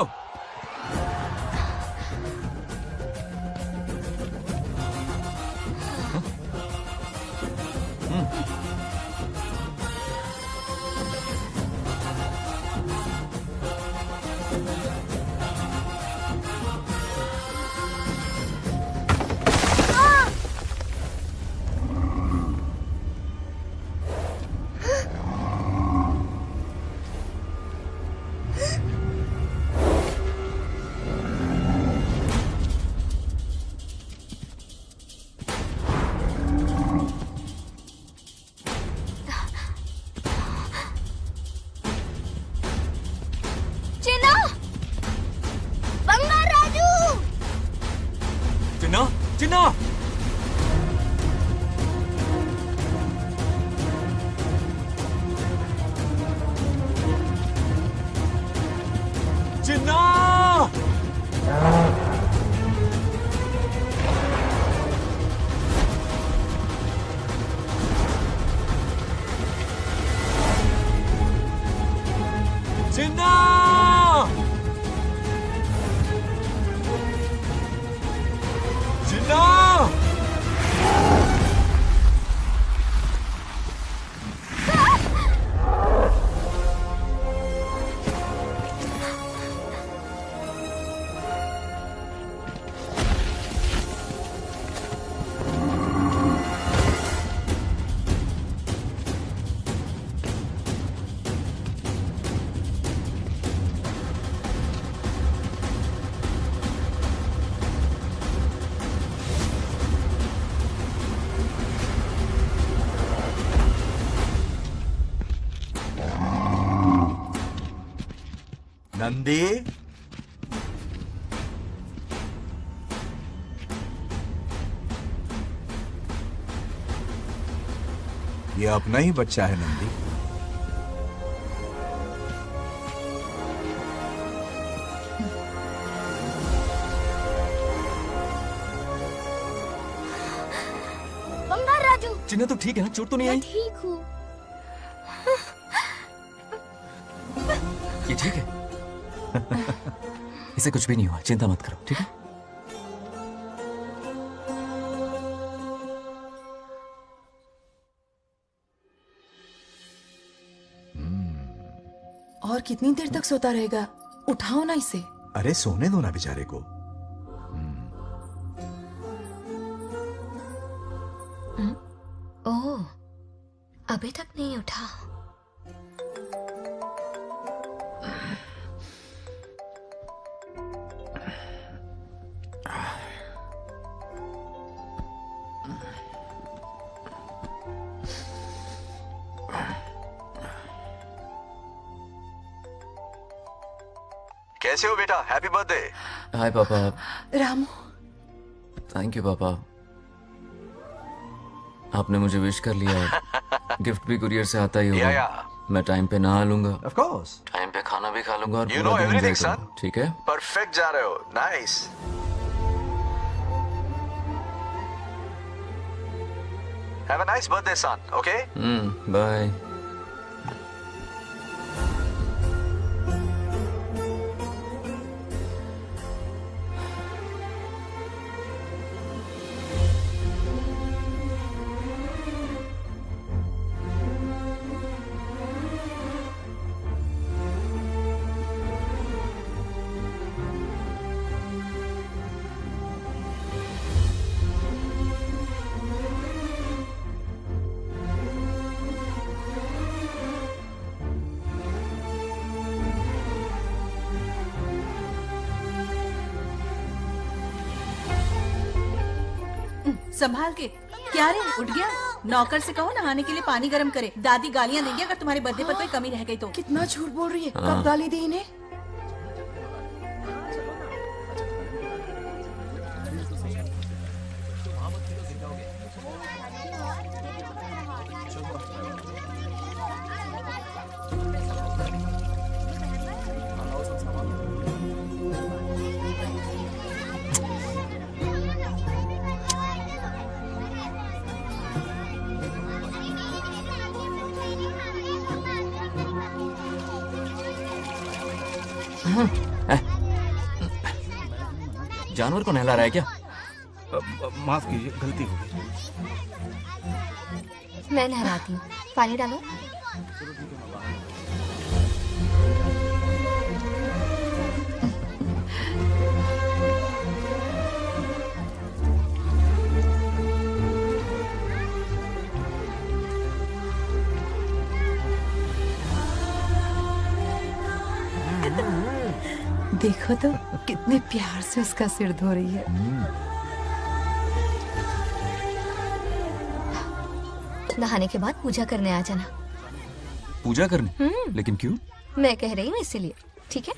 चिन्ना, बंगार राजू, चिन्ना, चिन्ना। चिन्ना। चिन्ना। चिन्ना। नंदी, ये अपना ही बच्चा है नंदी। बंगार राजू। चिन्ना तो ठीक है ना? चोट तो नहीं आई? ठीक हूँ। ये ठीक है? इसे कुछ भी नहीं हुआ, चिंता मत करो, ठीक है? और कितनी देर तक सोता रहेगा? उठाओ ना इसे। अरे सोने दो ना बेचारे को। ओह, अभी तक नहीं उठा। कैसे हो बेटा? Happy birthday. हाय पापा। रामू, थैंक यू पापा, आपने मुझे विश कर लिया। गिफ्ट भी कुरियर से आता ही होगा। मैं टाइम पे नहा लूंगा, ऑफ कोर्स। टाइम पे खाना भी खा लूंगा और You पूरा know दिन everything, enjoy करूंगा, ठीक है? परफेक्ट जा रहे हो। Nice. Have a nice birthday son, okay? Bye. संभाल के। क्या रे, उठ गया? नौकर से कहो नहाने के लिए पानी गर्म करे। दादी गालियां देंगे अगर तुम्हारे बर्थडे पर कोई कमी रह गई तो। कितना झूठ बोल रही है। हाँ। कब गाली दी इन्हें? जानवर को नहला रहा है क्या? माफ कीजिए, गलती हो गई। मैं नहलाती हूँ, पानी डालो। देखो तो कितने प्यार से उसका सिर धो रही है। नहाने के बाद पूजा करने आ जाना। पूजा करने? लेकिन क्यों? मैं कह रही हूँ इसीलिए, ठीक है?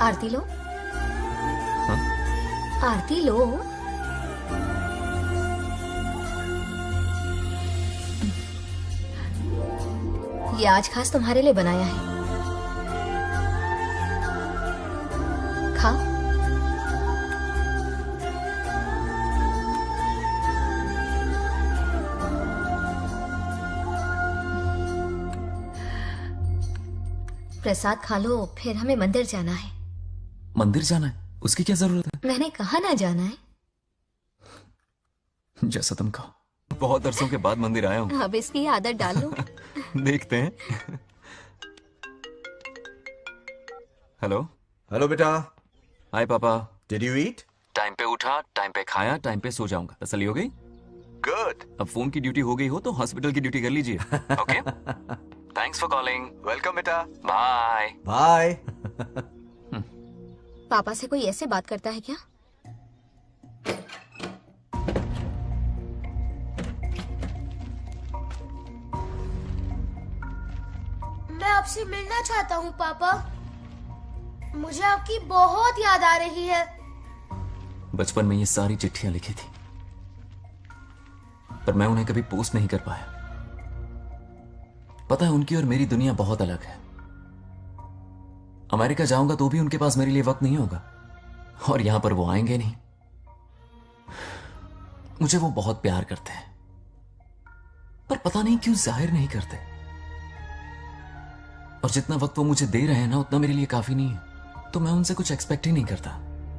आरती लो। हाँ? आरती लो। ये आज खास तुम्हारे लिए बनाया है, खा। प्रसाद खा लो, फिर हमें मंदिर जाना है। मंदिर जाना है? उसकी क्या जरूरत है? मैंने कहा ना जाना है। जैसा तुम कहो। बहुत अरसों के बाद मंदिर आया हूँ। अब इसकी आदत डाल लो। देखते हैं। हेलो। हेलो बेटा। हाय पापा। Did you eat? टाइम पे उठा, टाइम पे खाया, टाइम पे सो जाऊंगा। तसल्ली हो गई? गुड। अब फोन की ड्यूटी हो गई हो तो हॉस्पिटल की ड्यूटी कर लीजिए। Okay? Thanks for calling. Welcome बेटा। बाय। बाय। पापा से कोई ऐसे बात करता है क्या? मैं आपसे मिलना चाहता हूँ पापा। मुझे आपकी बहुत याद आ रही है। बचपन में ये सारी चिट्ठियां लिखी थी, पर मैं उन्हें कभी पोस्ट नहीं कर पाया। पता है, उनकी और मेरी दुनिया बहुत अलग है। अमेरिका जाऊंगा तो भी उनके पास मेरे लिए वक्त नहीं होगा, और यहां पर वो आएंगे नहीं। मुझे वो बहुत प्यार करते हैं, पर पता नहीं क्यों जाहिर नहीं करते। और जितना वक्त वो मुझे दे रहे हैं ना, उतना मेरे लिए काफी नहीं है। तो मैं उनसे कुछ एक्सपेक्ट ही नहीं करता,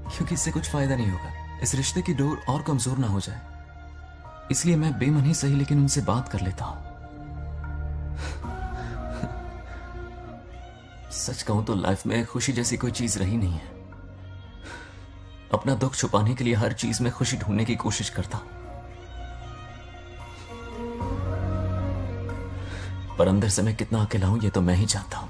क्योंकि इससे कुछ फायदा नहीं होगा। इस रिश्ते की डोर और कमजोर ना हो जाए, इसलिए मैं बेमन ही सही लेकिन उनसे बात कर लेता हूं। सच कहूं तो लाइफ में खुशी जैसी कोई चीज रही नहीं है। अपना दुख छुपाने के लिए हर चीज में खुशी ढूंढने की कोशिश करता हूं, पर अंदर से मैं कितना अकेला हूं ये तो मैं ही जानता हूं।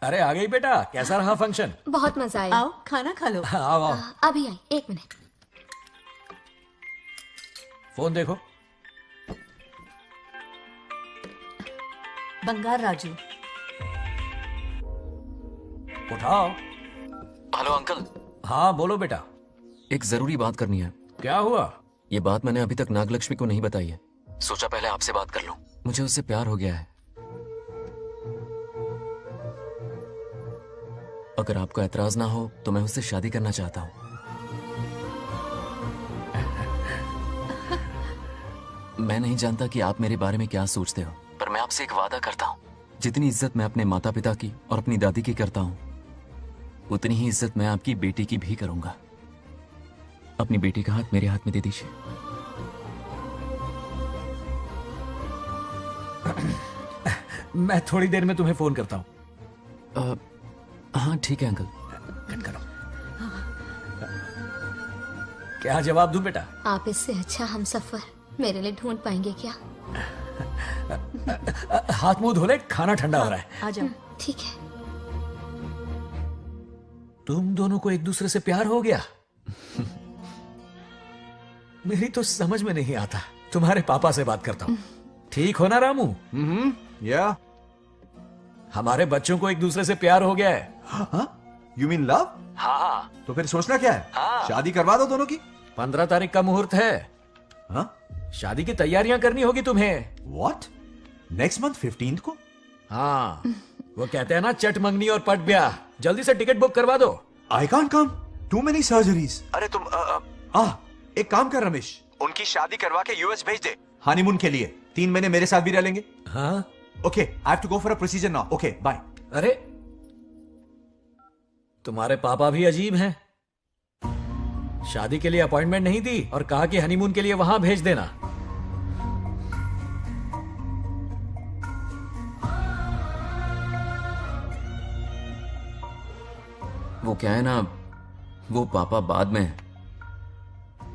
अरे आ गई बेटा, कैसा रहा फंक्शन? बहुत मजा आया। आओ खाना खा लो। आओ आओ। अभी आई, एक मिनट। फोन देखो। बंगार राजू। उठाओ। Hello uncle. हाँ बोलो बेटा। एक जरूरी बात करनी है। क्या हुआ? ये बात मैंने अभी तक नागलक्ष्मी को नहीं बताई है। सोचा पहले आपसे बात कर लूं। मुझे उससे प्यार हो गया है। अगर आपको एतराज ना हो तो मैं उससे शादी करना चाहता हूं। मैं नहीं जानता कि आप मेरे बारे में क्या सोचते हो, पर मैं आपसे एक वादा करता हूं। जितनी इज्जत मैं अपने माता पिता की और अपनी दादी की करता हूं, उतनी ही इज्जत मैं आपकी बेटी की भी करूंगा। अपनी बेटी का हाथ मेरे हाथ में दे दीजिए। मैं थोड़ी देर में तुम्हें फोन करता हूं। हाँ ठीक है अंकल। करो। क्या जवाब दूं बेटा? आप इससे अच्छा हम सफर मेरे लिए ढूंढ पाएंगे क्या? हाथ मुंह धो ले, खाना ठंडा हो रहा है। आ जाओ। ठीक है। तुम दोनों को एक दूसरे से प्यार हो गया? मेरी तो समझ में नहीं आता। तुम्हारे पापा से बात करता हूँ। ठीक हो ना रामू? या हमारे बच्चों को एक दूसरे से प्यार हो गया है। हाँ? You mean love? हाँ। तो फिर सोचना क्या है? हाँ। शादी करवा दो दोनों की। 15 तारीख का मुहूर्त है। हाँ? शादी की तैयारियां करनी होगी तुम्हें। What? नेक्स्ट मंथ 15th को? हाँ, वो कहते हैं ना चट मंगनी और पट ब्याह। जल्दी से टिकट बुक करवा दो। I can't come. Too many surgeries. अरे तुम एक काम कर रमेश, उनकी शादी करवा के यूएस भेज दे हनीमून के लिए। 3 महीने मेरे साथ भी रह लेंगे। हाँ? Okay, I have to go for a procedure now. Okay, bye. अरे तुम्हारे पापा भी अजीब हैं। शादी के लिए अपॉइंटमेंट नहीं दी और कहा कि हनीमून के लिए वहां भेज देना। वो क्या है ना, वो पापा बाद में,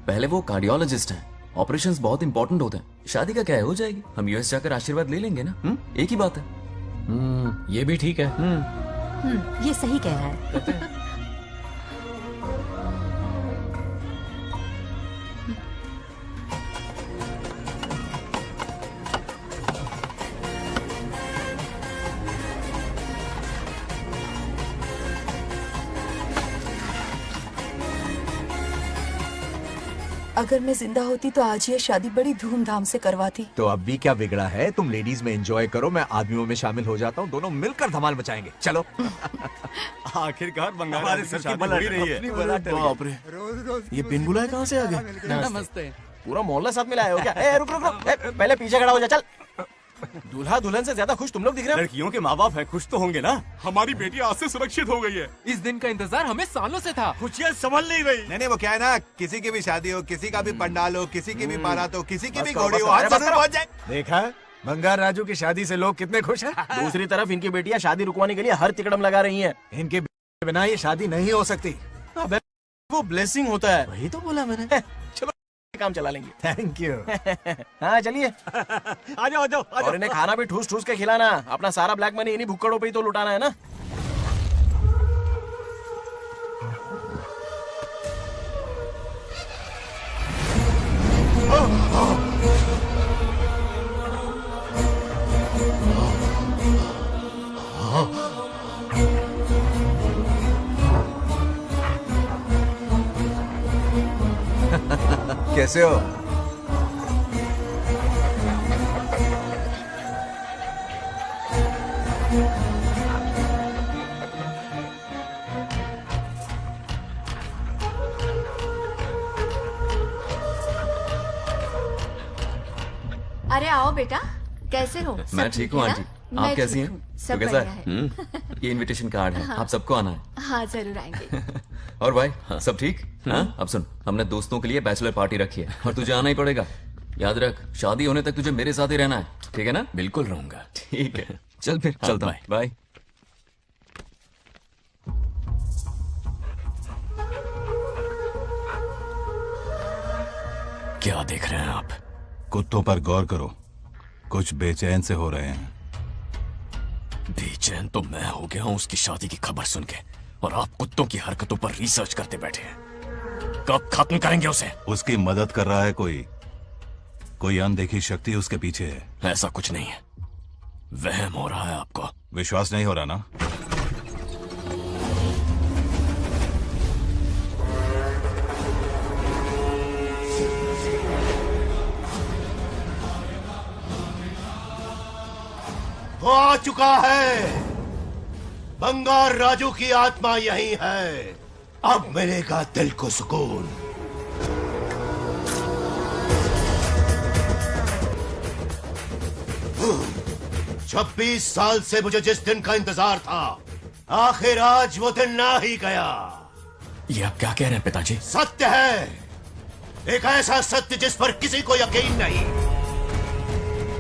पहले वो कार्डियोलॉजिस्ट हैं। ऑपरेशंस बहुत इंपॉर्टेंट होते हैं। शादी का क्या है, हो जाएगी। हम यूएस जाकर आशीर्वाद ले लेंगे ना। एक ही बात है। ये भी ठीक है। ये सही कह रहा है। अगर मैं जिंदा होती तो आज ये शादी बड़ी धूमधाम से करवाती। तो अब भी क्या बिगड़ा है? तुम लेडीज में एंजॉय करो, मैं आदमियों में शामिल हो जाता हूँ। दोनों मिलकर धमाल मचाएंगे। चलो। आखिरकार बंगाल से शादी हो ही रही है। बाप रे, ये बिन बुलाए कहाँ से आ गए? नमस्ते। पूरा मोहल्ला साथ में लाया हो क्या? ए, रुक रुक रुक, पहले पीछे खड़ा हो जा। चल। दूल्हा दुल्हन से ज्यादा खुश तुम लोग दिख रहे हो। लड़कियों के माँ बाप है, खुश तो होंगे ना। हमारी बेटी आज से सुरक्षित हो गई है। इस दिन का इंतजार हमें सालों से था। खुशियाँ संभल नहीं रही। नहीं वो क्या है ना, किसी की भी शादी हो, किसी का भी पंडाल हो, किसी की भी बारात हो, किसी की भी करो, घोड़ी हो, बस आज करो, जरूर पहुंच जाए। देखा, बंगार राजू की शादी से लोग कितने खुश हैं। दूसरी तरफ इनकी बेटियां शादी रुकवाने के लिए हर तिकड़म लगा रही हैं। इनके बिना ये शादी नहीं हो सकती। अबे, वो ब्लेसिंग होता है। वही तो बोला मैंने। चलो काम चला लेंगे। Thank you. हाँ चलिए। आ जाओ आ जाओ। और इन्हें खाना भी ठूस ठूस के खिलाना। अपना सारा ब्लैक मनी इन्हीं भुक्कड़ों पे ही तो लुटाना है ना। कैसे हो? अरे आओ बेटा, कैसे हो? सब मैं ठीक हूँ है ना? आंटी। मैं आप कैसी ठीक हैं? हूँ, सब तो कैसा बढ़िया है। ये इनविटेशन कार्ड है। हाँ। आप सबको आना है। हाँ जरूर आएंगे। और भाई सब ठीक? हाँ? अब सुन, हमने दोस्तों के लिए बैचलर पार्टी रखी है और तुझे आना ही पड़ेगा। याद रख, शादी होने तक तुझे मेरे साथ ही रहना है, ठीक है ना? बिल्कुल रहूंगा। ठीक है, चल फिर हाँ, चलता हूँ। बाय। क्या देख रहे हैं आप? कुत्तों पर गौर करो, कुछ बेचैन से हो रहे हैं। बेचैन तो मैं हो गया हूं उसकी शादी की खबर सुन के, और आप कुत्तों की हरकतों पर रिसर्च करते बैठे हैं। कब खत्म करेंगे उसे? उसकी मदद कर रहा है कोई अनदेखी शक्ति उसके पीछे है। ऐसा कुछ नहीं है, वहम हो रहा है आपको। विश्वास नहीं हो रहा ना? वो आ चुका है। बंगार राजू की आत्मा यही है। अब मिलेगा दिल को सुकून। छब्बीस साल से मुझे जिस दिन का इंतजार था, आखिर आज वो दिन ना ही गया। ये आप क्या कह रहे हैं पिताजी? सत्य है, एक ऐसा सत्य जिस पर किसी को यकीन नहीं।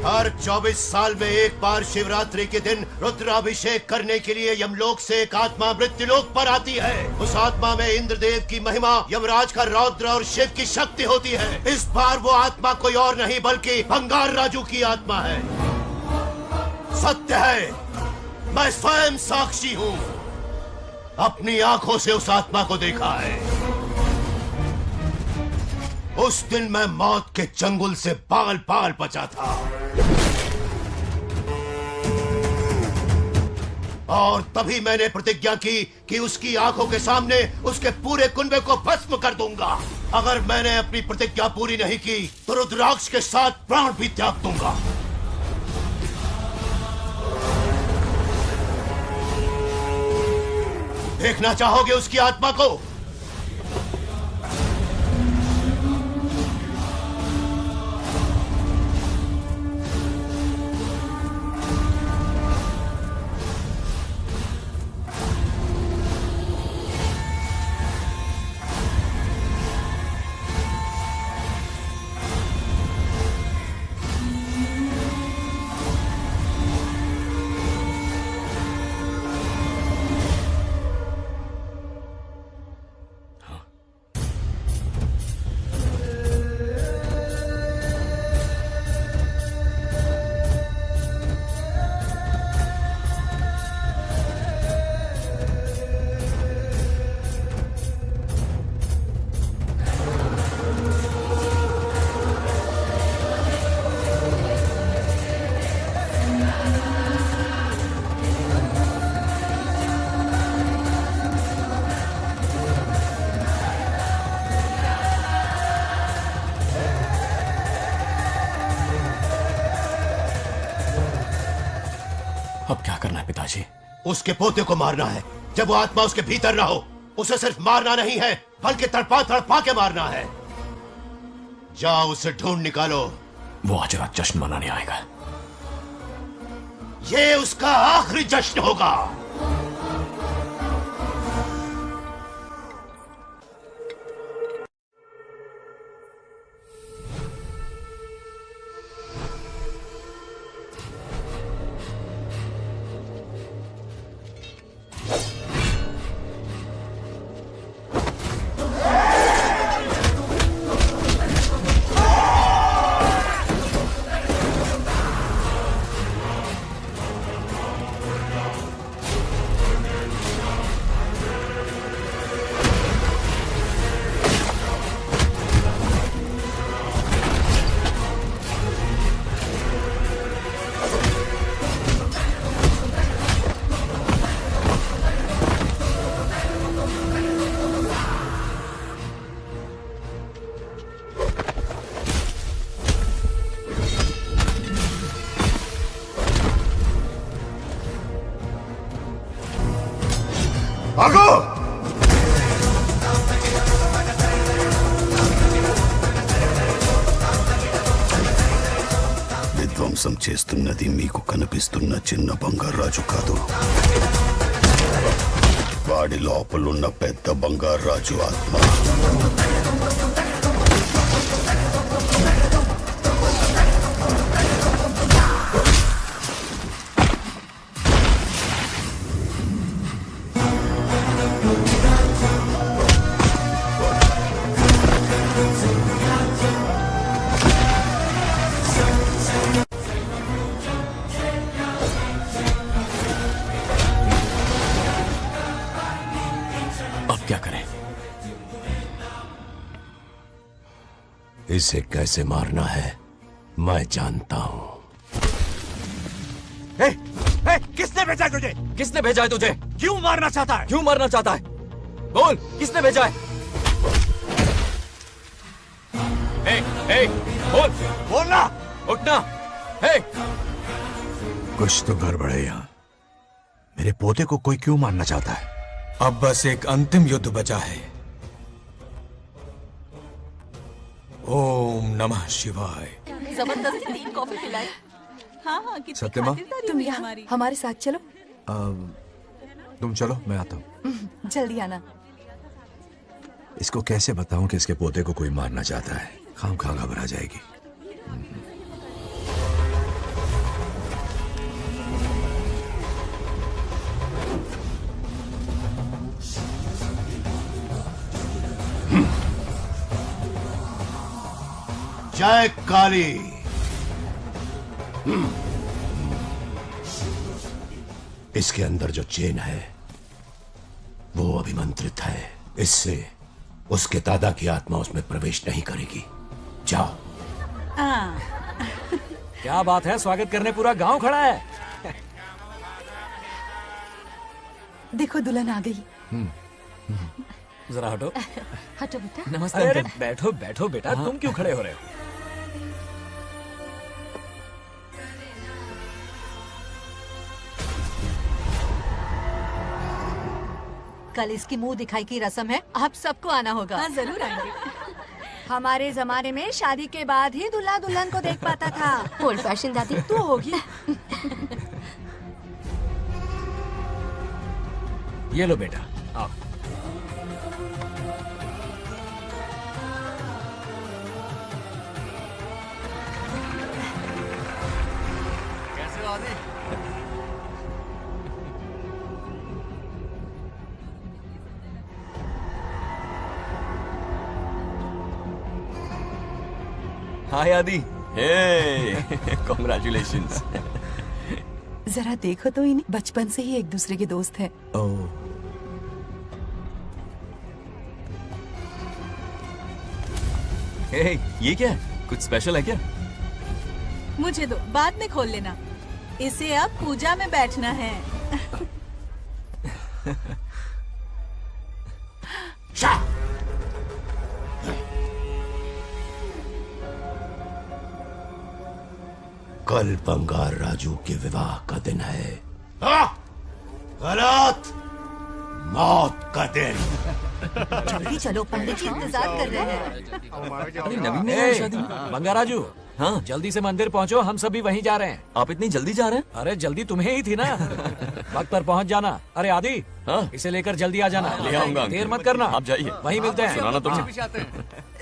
हर 24 साल में एक बार शिवरात्रि के दिन रुद्राभिषेक करने के लिए यमलोक से एक आत्मा मृत्युलोक पर आती है। उस आत्मा में इंद्रदेव की महिमा, यमराज का रौद्र और शिव की शक्ति होती है। इस बार वो आत्मा कोई और नहीं बल्कि बंगार राजू की आत्मा है। सत्य है, मैं स्वयं साक्षी हूँ। अपनी आंखों से उस आत्मा को देखा है। उस दिन मैं मौत के चंगुल से पाल पाल बचा था और तभी मैंने प्रतिज्ञा की कि उसकी आंखों के सामने उसके पूरे कुनबे को भस्म कर दूंगा। अगर मैंने अपनी प्रतिज्ञा पूरी नहीं की तो रुद्राक्ष के साथ प्राण भी त्याग दूंगा। देखना चाहोगे उसकी आत्मा को? अब क्या करना है पिताजी? उसके पोते को मारना है जब वो आत्मा उसके भीतर ना हो। उसे सिर्फ मारना नहीं है बल्कि तड़पा तड़पा के मारना है। जाओ उसे ढूंढ निकालो। वो आज रात जश्न मनाने आएगा। ये उसका आखिरी जश्न होगा। भागो! విధ్వంసం చేస్తున్నది మీకు కనిపిస్తున్న చిన్న బంగారాజు కాదు, వాడి లోపలున్న పెద్ద బంగారాజు ఆత్మ. इसे कैसे मारना है मैं जानता हूं। किसने भेजा है तुझे? किसने भेजा है तुझे? क्यों मारना चाहता है? क्यों मारना चाहता है? बोल, किसने भेजा है? बोल, बोलना, उठना। कुछ तो गड़बड़ है यहाँ। मेरे पोते को कोई क्यों मारना चाहता है? अब बस एक अंतिम युद्ध बचा है। ओम नमः शिवाय। जबरदस्ती 3 कॉफी पिलाई। हाँ हाँ कितनी सत्यमा? खातिरदारी तुम हुई यहाँ हमारी। हमारे साथ चलो। तुम चलो, मैं आता हूँ। जल्दी आना। इसको कैसे बताऊं कि इसके पोते को कोई मारना चाहता है? खामखा घबरा जाएगी। जय काली। इसके अंदर जो चेन है वो अभिमंत्रित है। इससे उसके दादा की आत्मा उसमें प्रवेश नहीं करेगी। जाओ। क्या बात है, स्वागत करने पूरा गांव खड़ा है। देखो दुल्हन आ गई। जरा हटो। हटो बेटा। नमस्ते। अरे बैठो बैठो बेटा, तुम क्यों खड़े हो रहे हो? कल इसकी मुंह दिखाई की रस्म है, आप सबको आना होगा। हाँ जरूर आएंगे। हमारे जमाने में शादी के बाद ही दूल्हा दुल्हन को देख पाता था। ओल्ड फैशन दादी तू होगी। ये लो बेटा, आओ। कैसे हो आदि? हाय आदि। हे कॉन्ग्रेचुलेशंस। जरा देखो तो इन्हें, बचपन से ही एक दूसरे के दोस्त हैं। हे, ये क्या है? कुछ स्पेशल है क्या? मुझे दो, बाद में खोल लेना। इसे अब पूजा में बैठना है। कल बंगार राजू के विवाह का दिन है। गलत, मौत का दिन। जल्दी चलो, पंडित जी इंतजार कर रहे हैं। अरे नवीन ने यार शादी। बंगाराजू, हाँ जल्दी से मंदिर पहुँचो, हम सभी वहीं जा रहे हैं। आप इतनी जल्दी जा रहे हैं? अरे जल्दी तुम्हें ही थी ना। वक्त पर पहुँच जाना। अरे आदि, हाँ इसे लेकर जल्दी आ जाना। ले आऊंगा। देर मत करना। आप जाइए, वहीं मिलते हैं। सुनाना तो।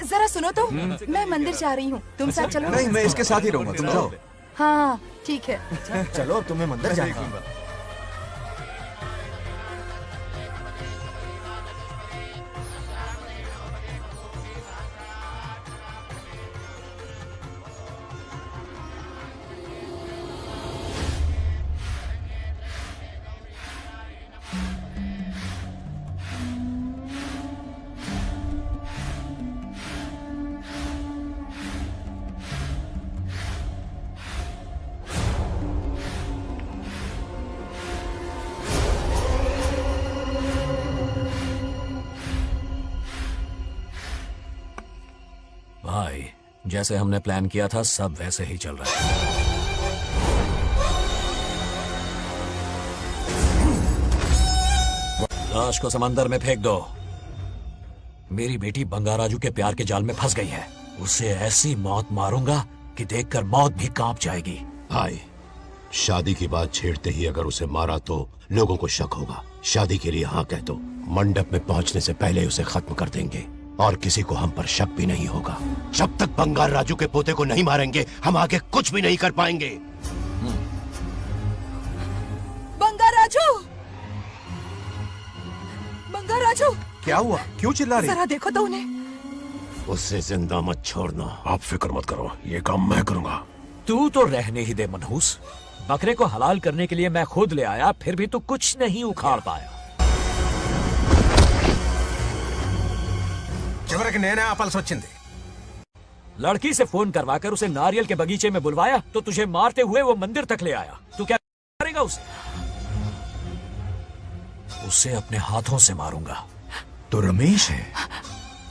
जरा सुनो तो, मैं मंदिर जा रही हूँ, तुम साथ चलो। नहीं, मैं इसके साथ ही रहूंगा, तुम जाओ। हाँ ठीक है। चलो, अब तुम्हें मंदिर जाना है। भाई, जैसे हमने प्लान किया था सब वैसे ही चल रहा है। लाश को समंदर में फेंक दो। मेरी बेटी बंगाराजू के प्यार के जाल में फंस गई है। उसे ऐसी मौत मारूंगा कि देखकर मौत भी कांप जाएगी। भाई, शादी की बात छेड़ते ही अगर उसे मारा तो लोगों को शक होगा। शादी के लिए हाँ कह दो, मंडप में पहुंचने से पहले उसे खत्म कर देंगे और किसी को हम पर शक भी नहीं होगा। जब तक बंगार राजू के पोते को नहीं मारेंगे, हम आगे कुछ भी नहीं कर पाएंगे। बंगार राजू, बंगार राजू, क्या हुआ? क्यों चिल्ला रही? जरा देखो तो उन्हें। उससे जिंदा मत छोड़ना। आप फिक्र मत करो, ये काम मैं करूंगा। तू तो रहने ही दे मनहूस। बकरे को हलाल करने के लिए मैं खुद ले आया, फिर भी तू कुछ नहीं उखाड़ पाया। చివరికి నేనే ఆపాల్సి వచ్చింది। लड़की से फोन करवाकर उसे नारियल के बगीचे में बुलवाया तो तुझे मारते हुए वो मंदिर तक ले आया। तू क्या करेगा उसे? उसे अपने हाथों से मारूंगा। तो रमेश है।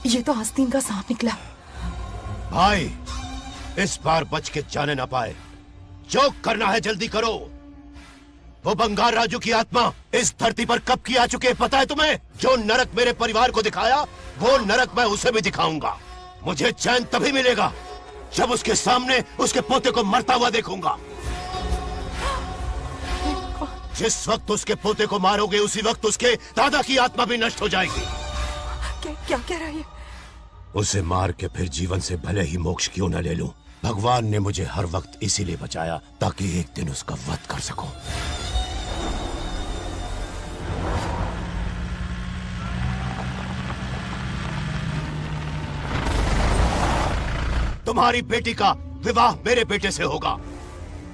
ये तो आस्तीन का सांप निकला। भाई, इस बार बच के जाने ना पाए। जो करना है जल्दी करो। वो बंगार राजू की आत्मा इस धरती पर कब की आ चुकी है पता है तुम्हें? जो नरक मेरे परिवार को दिखाया, वो नरक मैं उसे भी दिखाऊंगा। मुझे चैन तभी मिलेगा जब उसके सामने उसके पोते को मरता हुआ देखूंगा। जिस वक्त उसके पोते को मारोगे, उसी वक्त उसके दादा की आत्मा भी नष्ट हो जाएगी। क्या कह रहा है? उसे मार के फिर जीवन से भले ही मोक्ष क्यों न ले लूं, भगवान ने मुझे हर वक्त इसीलिए बचाया ताकि एक दिन उसका वध कर सकूं। तुम्हारी बेटी का विवाह मेरे बेटे से होगा।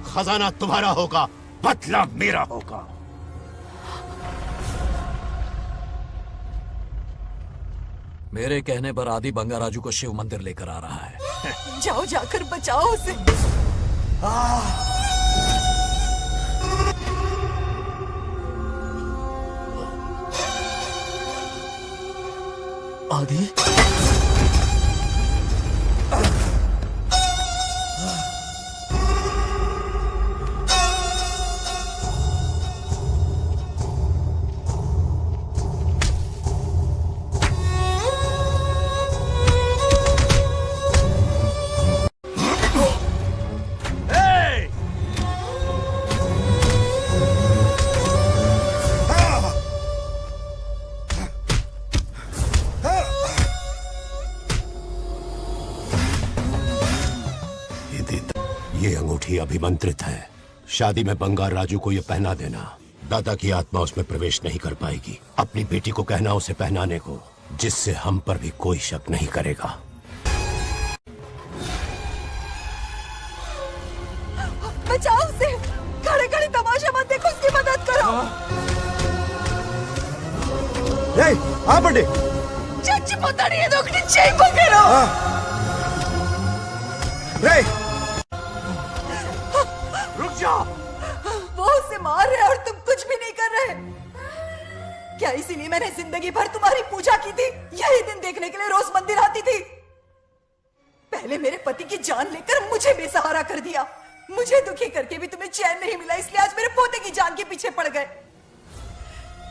खजाना तुम्हारा होगा, बदला मेरा होगा। मेरे कहने पर आदि बंगाराजू को शिव मंदिर लेकर आ रहा है। जाओ, जाकर बचाओ उसे। आदि ये अंगूठी अभिमंत्रित है। शादी में बंगार राजू को ये पहना देना। दादा की आत्मा उसमें प्रवेश नहीं कर पाएगी। अपनी बेटी को कहना उसे पहनाने को, जिससे हम पर भी कोई शक नहीं करेगा। बचाओ उसे, खड़े खड़े तमाशा मत देखो, उसकी मदद करो। आ बड़े चच्ची पोताड़ी ये दोगड़ी चेक को करो। रुक जाओ। वो उसे मार रहे और तुम कुछ भी नहीं कर रहे। क्या इसीलिए मैंने जिंदगी भर तुम्हारी पूजा की थी? यही दिन देखने के लिए रोज मंदिर आती थी। पहले मेरे पति की जान लेकर मुझे बेसहारा कर दिया। मुझे दुखी करके भी तुम्हें चैन नहीं मिला, इसलिए आज मेरे पोते की जान के पीछे पड़ गए।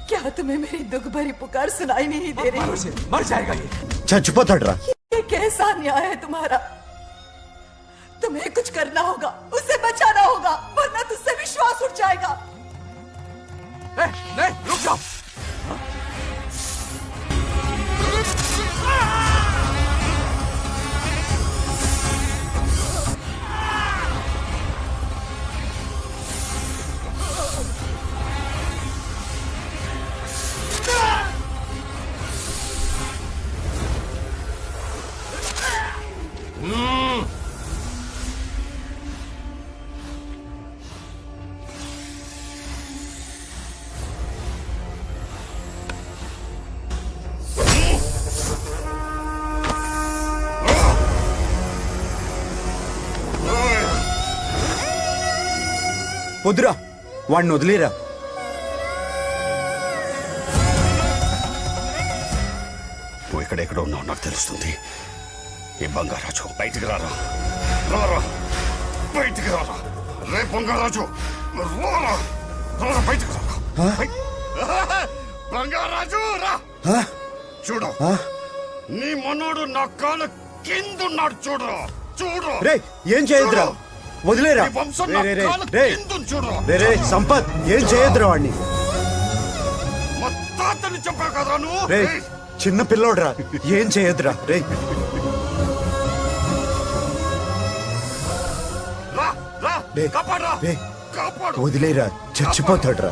क्या तुम्हें मेरी दुख भरी पुकार सुनाई नहीं दे रही? मर जाएगा ये। चचपत हट रहा। ये कैसा न्याय है तुम्हारा? तुम्हें कुछ करना होगा, उसे बचाना होगा, वरना तुझसे विश्वास उठ जाएगा। नहीं, रुक जाओ। వద్దురా, వాడిని వదిలేరా. నువ్వు ఎక్కడెక్కడ ఉన్నావు నాకు తెలుస్తుంది. ఈ బంగారాజు బయటికి రారా, రారా బయటికి రారా. రే బంగారాజు, రారా రారా బయటికి రారా. బంగారాజు రా. చూడు, నీ మనోడు నా కాళ్ళ కిందున్నాడు. చూడు చూడు. రే ఏం చేయొద్దురా, వదిలేరా. రే సంపత్, ఏం చేయొద్దురా వాడిని. తాతని చెప్పా కదరా నువ్వు. రే చిన్న పిల్లోడ్రా, ఏం చేయొద్దురా. రే వదిలేరా, చచ్చిపోతాడ్రా.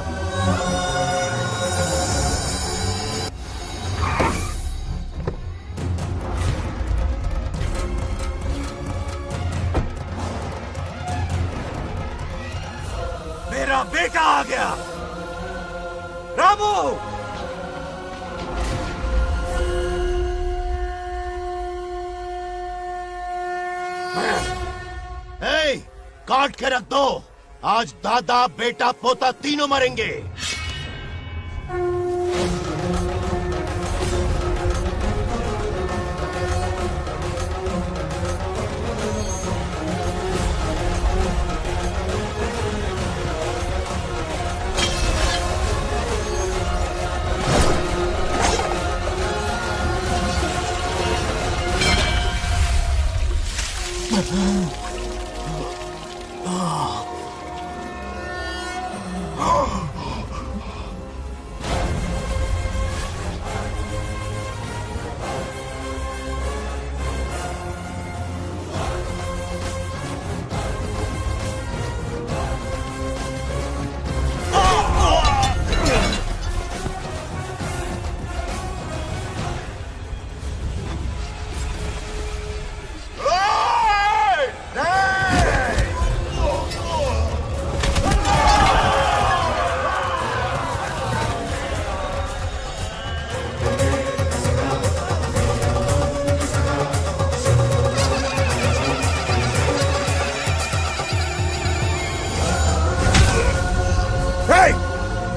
मेरा बेटा आ गया। रामू, काट के रख दो। आज दादा बेटा पोता तीनों मरेंगे।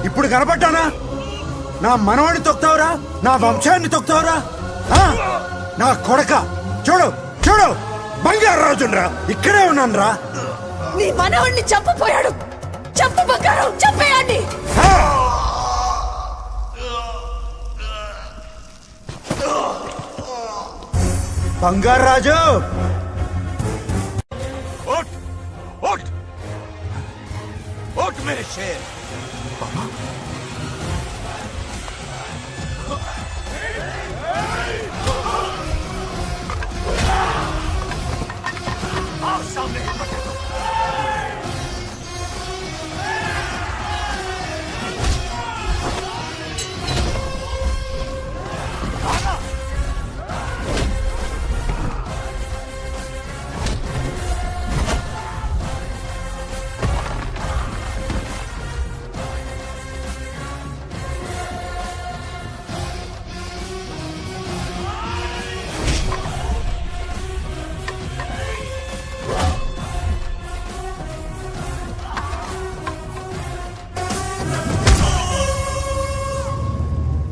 ఇప్పుడు కనపడ్డానా? నా మనవాడిని తొక్తావురా, నా వంశాన్ని తొక్తావురా. నా కొడక చూడు చూడు బంగారు రాజునరా ఇక్కడే ఉన్నానురా నీ మనవణ్ణి చంపపోయాడు. చంపు బంగారం, చంపేయండి. బంగారు రాజు उठ उठ उठ मेरे शेर। आओ सामने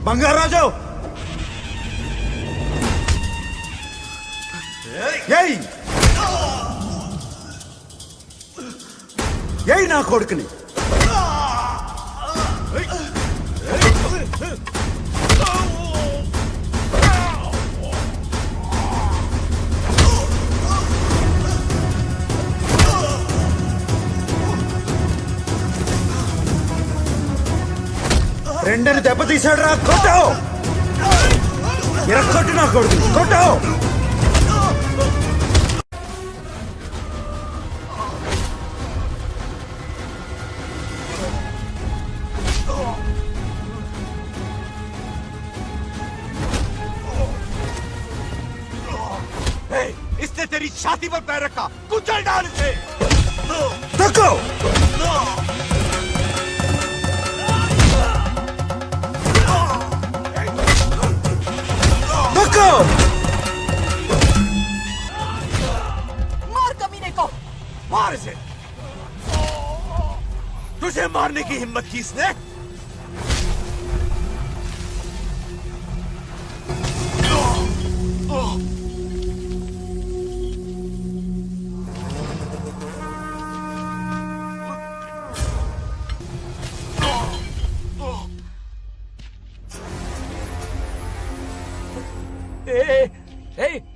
బంగారు రాజు ఏయ్ ఏయ్ నా కొడుకుని రెండని దెబ్బతీశాడు రా కొట్టావు ఎరక్కొట్టు నా కొడుకు కొట్టావు इसने तेरी छाती पर पैर रखा, कुचल डाल इसे। तको तको मार कमीने को, मार इसे। तुझे मारने की हिम्मत की इसने?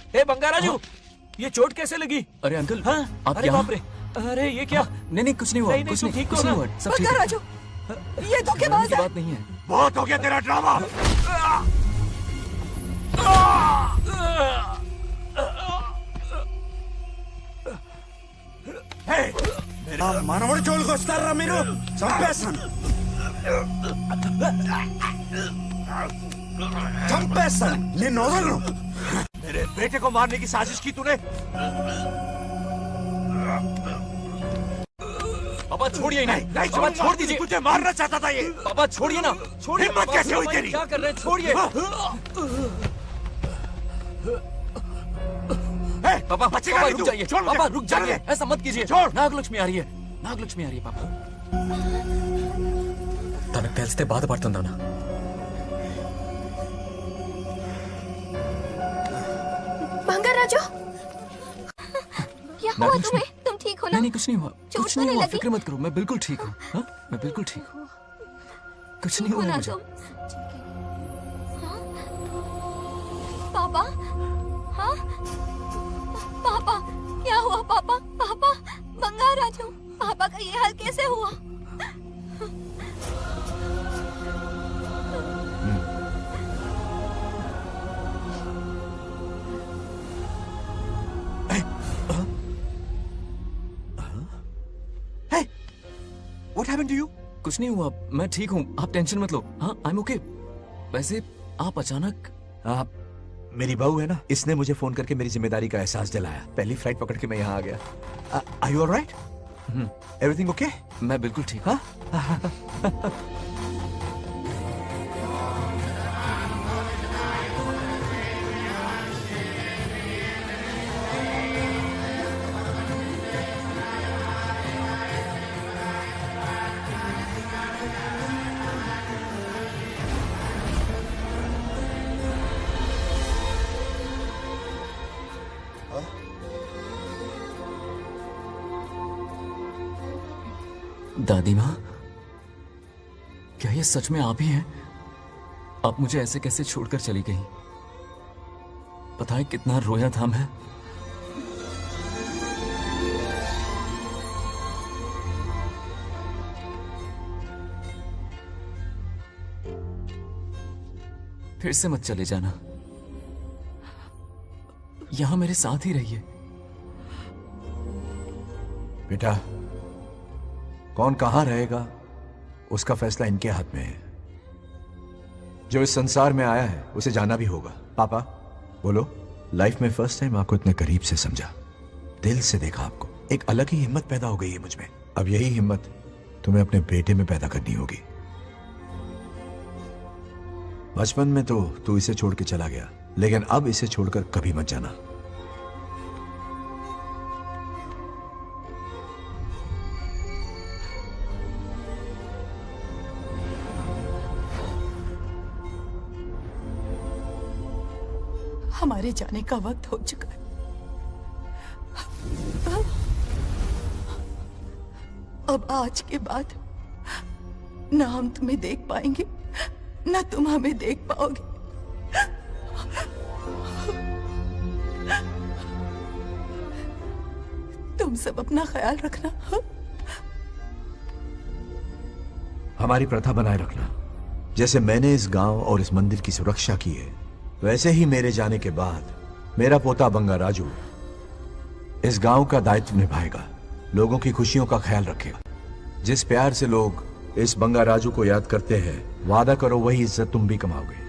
ए बंगाराजू, ये चोट कैसे लगी? अरे अंकल, हाँ? आप अरे यहाँ? बाप रे, अरे ये क्या? नहीं नहीं कुछ नहीं हुआ, कुछ तुम नहीं, ठीक हो कुछ ना? नहीं हुआ, सब ठीक है। बंगाराजू, ये धोखेबाज है। बात नहीं है। बहुत हो गया तेरा ड्रामा। మనవడి జోలికి వస్తారా మీరు? చంపేస్తాను చంపేస్తాను, నిన్ను వదలను. मेरे बेटे को मारने की साजिश की तूने? पापा छोड़िए नहीं, नहीं पापा छोड़ूंगा। छोड़ दीजिए। तुझे मारना चाहता था ये। पापा छोड़िए ना, छोड़िए। हिम्मत पापा, कैसे हुई पापा, तेरी? क्या कर रहे हैं? छोड़िए। पापा बचेगा पापा नहीं रुक तू। जाइए, छोड़ मुझे। पापा रुक छोड़ जाइए, दे। ऐसा मत कीजिए। छोड़। నాగలక్ష్మి आ रही है, నాగలక్ష్మి आ रही है पापा। తనకు తెలిస్తే బాధపడుతుందా? बंगाराजू, क्या हुआ तुम्हें? तुम ठीक हो ना? नहीं नहीं कुछ नहीं हुआ, चोट कुछ तो नहीं नहीं हुआ, लगी? फिक्र मत करो, मैं बिल्कुल ठीक हूँ। हाँ? मैं बिल्कुल ठीक हूँ, कुछ नहीं ठीक हो हुआ ना मुझे। तुम? हाँ? पापा, हाँ? पापा, क्या हुआ पापा? पापा, बंगाराजू, पापा का ये हाल कैसे हुआ? What happened to you? कुछ नहीं हुआ, मैं ठीक हूँ, आप टेंशन मत लो। हाँ, I'm okay। वैसे आप अचानक मेरी बहू है ना, इसने मुझे फोन करके मेरी जिम्मेदारी का एहसास दिलाया। पहली फ्लाइट पकड़ के मैं यहाँ आ गया। Are you all right? Everything okay? मैं बिल्कुल ठीक हूँ। दादी माँ, क्या ये सच में आप ही हैं? आप मुझे ऐसे कैसे छोड़कर चली गई? पता है कितना रोया था मैं। फिर से मत चले जाना, यहां मेरे साथ ही रहिए। बेटा, कौन कहां रहेगा उसका फैसला इनके हाथ में है। जो इस संसार में आया है उसे जाना भी होगा। पापा बोलो, लाइफ में फर्स्ट टाइम आपको इतने करीब से समझा, दिल से देखा आपको, एक अलग ही हिम्मत पैदा हो गई है मुझ में। अब यही हिम्मत तुम्हें अपने बेटे में पैदा करनी होगी। बचपन में तो तू इसे छोड़ के चला गया, लेकिन अब इसे छोड़कर कभी मत जाना। हमारे जाने का वक्त हो चुका है। अब आज के बाद ना हम तुम्हें देख पाएंगे, ना तुम हमें देख पाओगे। तुम सब अपना ख्याल रखना। हमारी प्रथा बनाए रखना। जैसे मैंने इस गांव और इस मंदिर की सुरक्षा की है, वैसे ही मेरे जाने के बाद मेरा पोता बंगा राजू इस गांव का दायित्व निभाएगा, लोगों की खुशियों का ख्याल रखेगा। जिस प्यार से लोग इस बंगा राजू को याद करते हैं, वादा करो वही इज्जत तुम भी कमाओगे।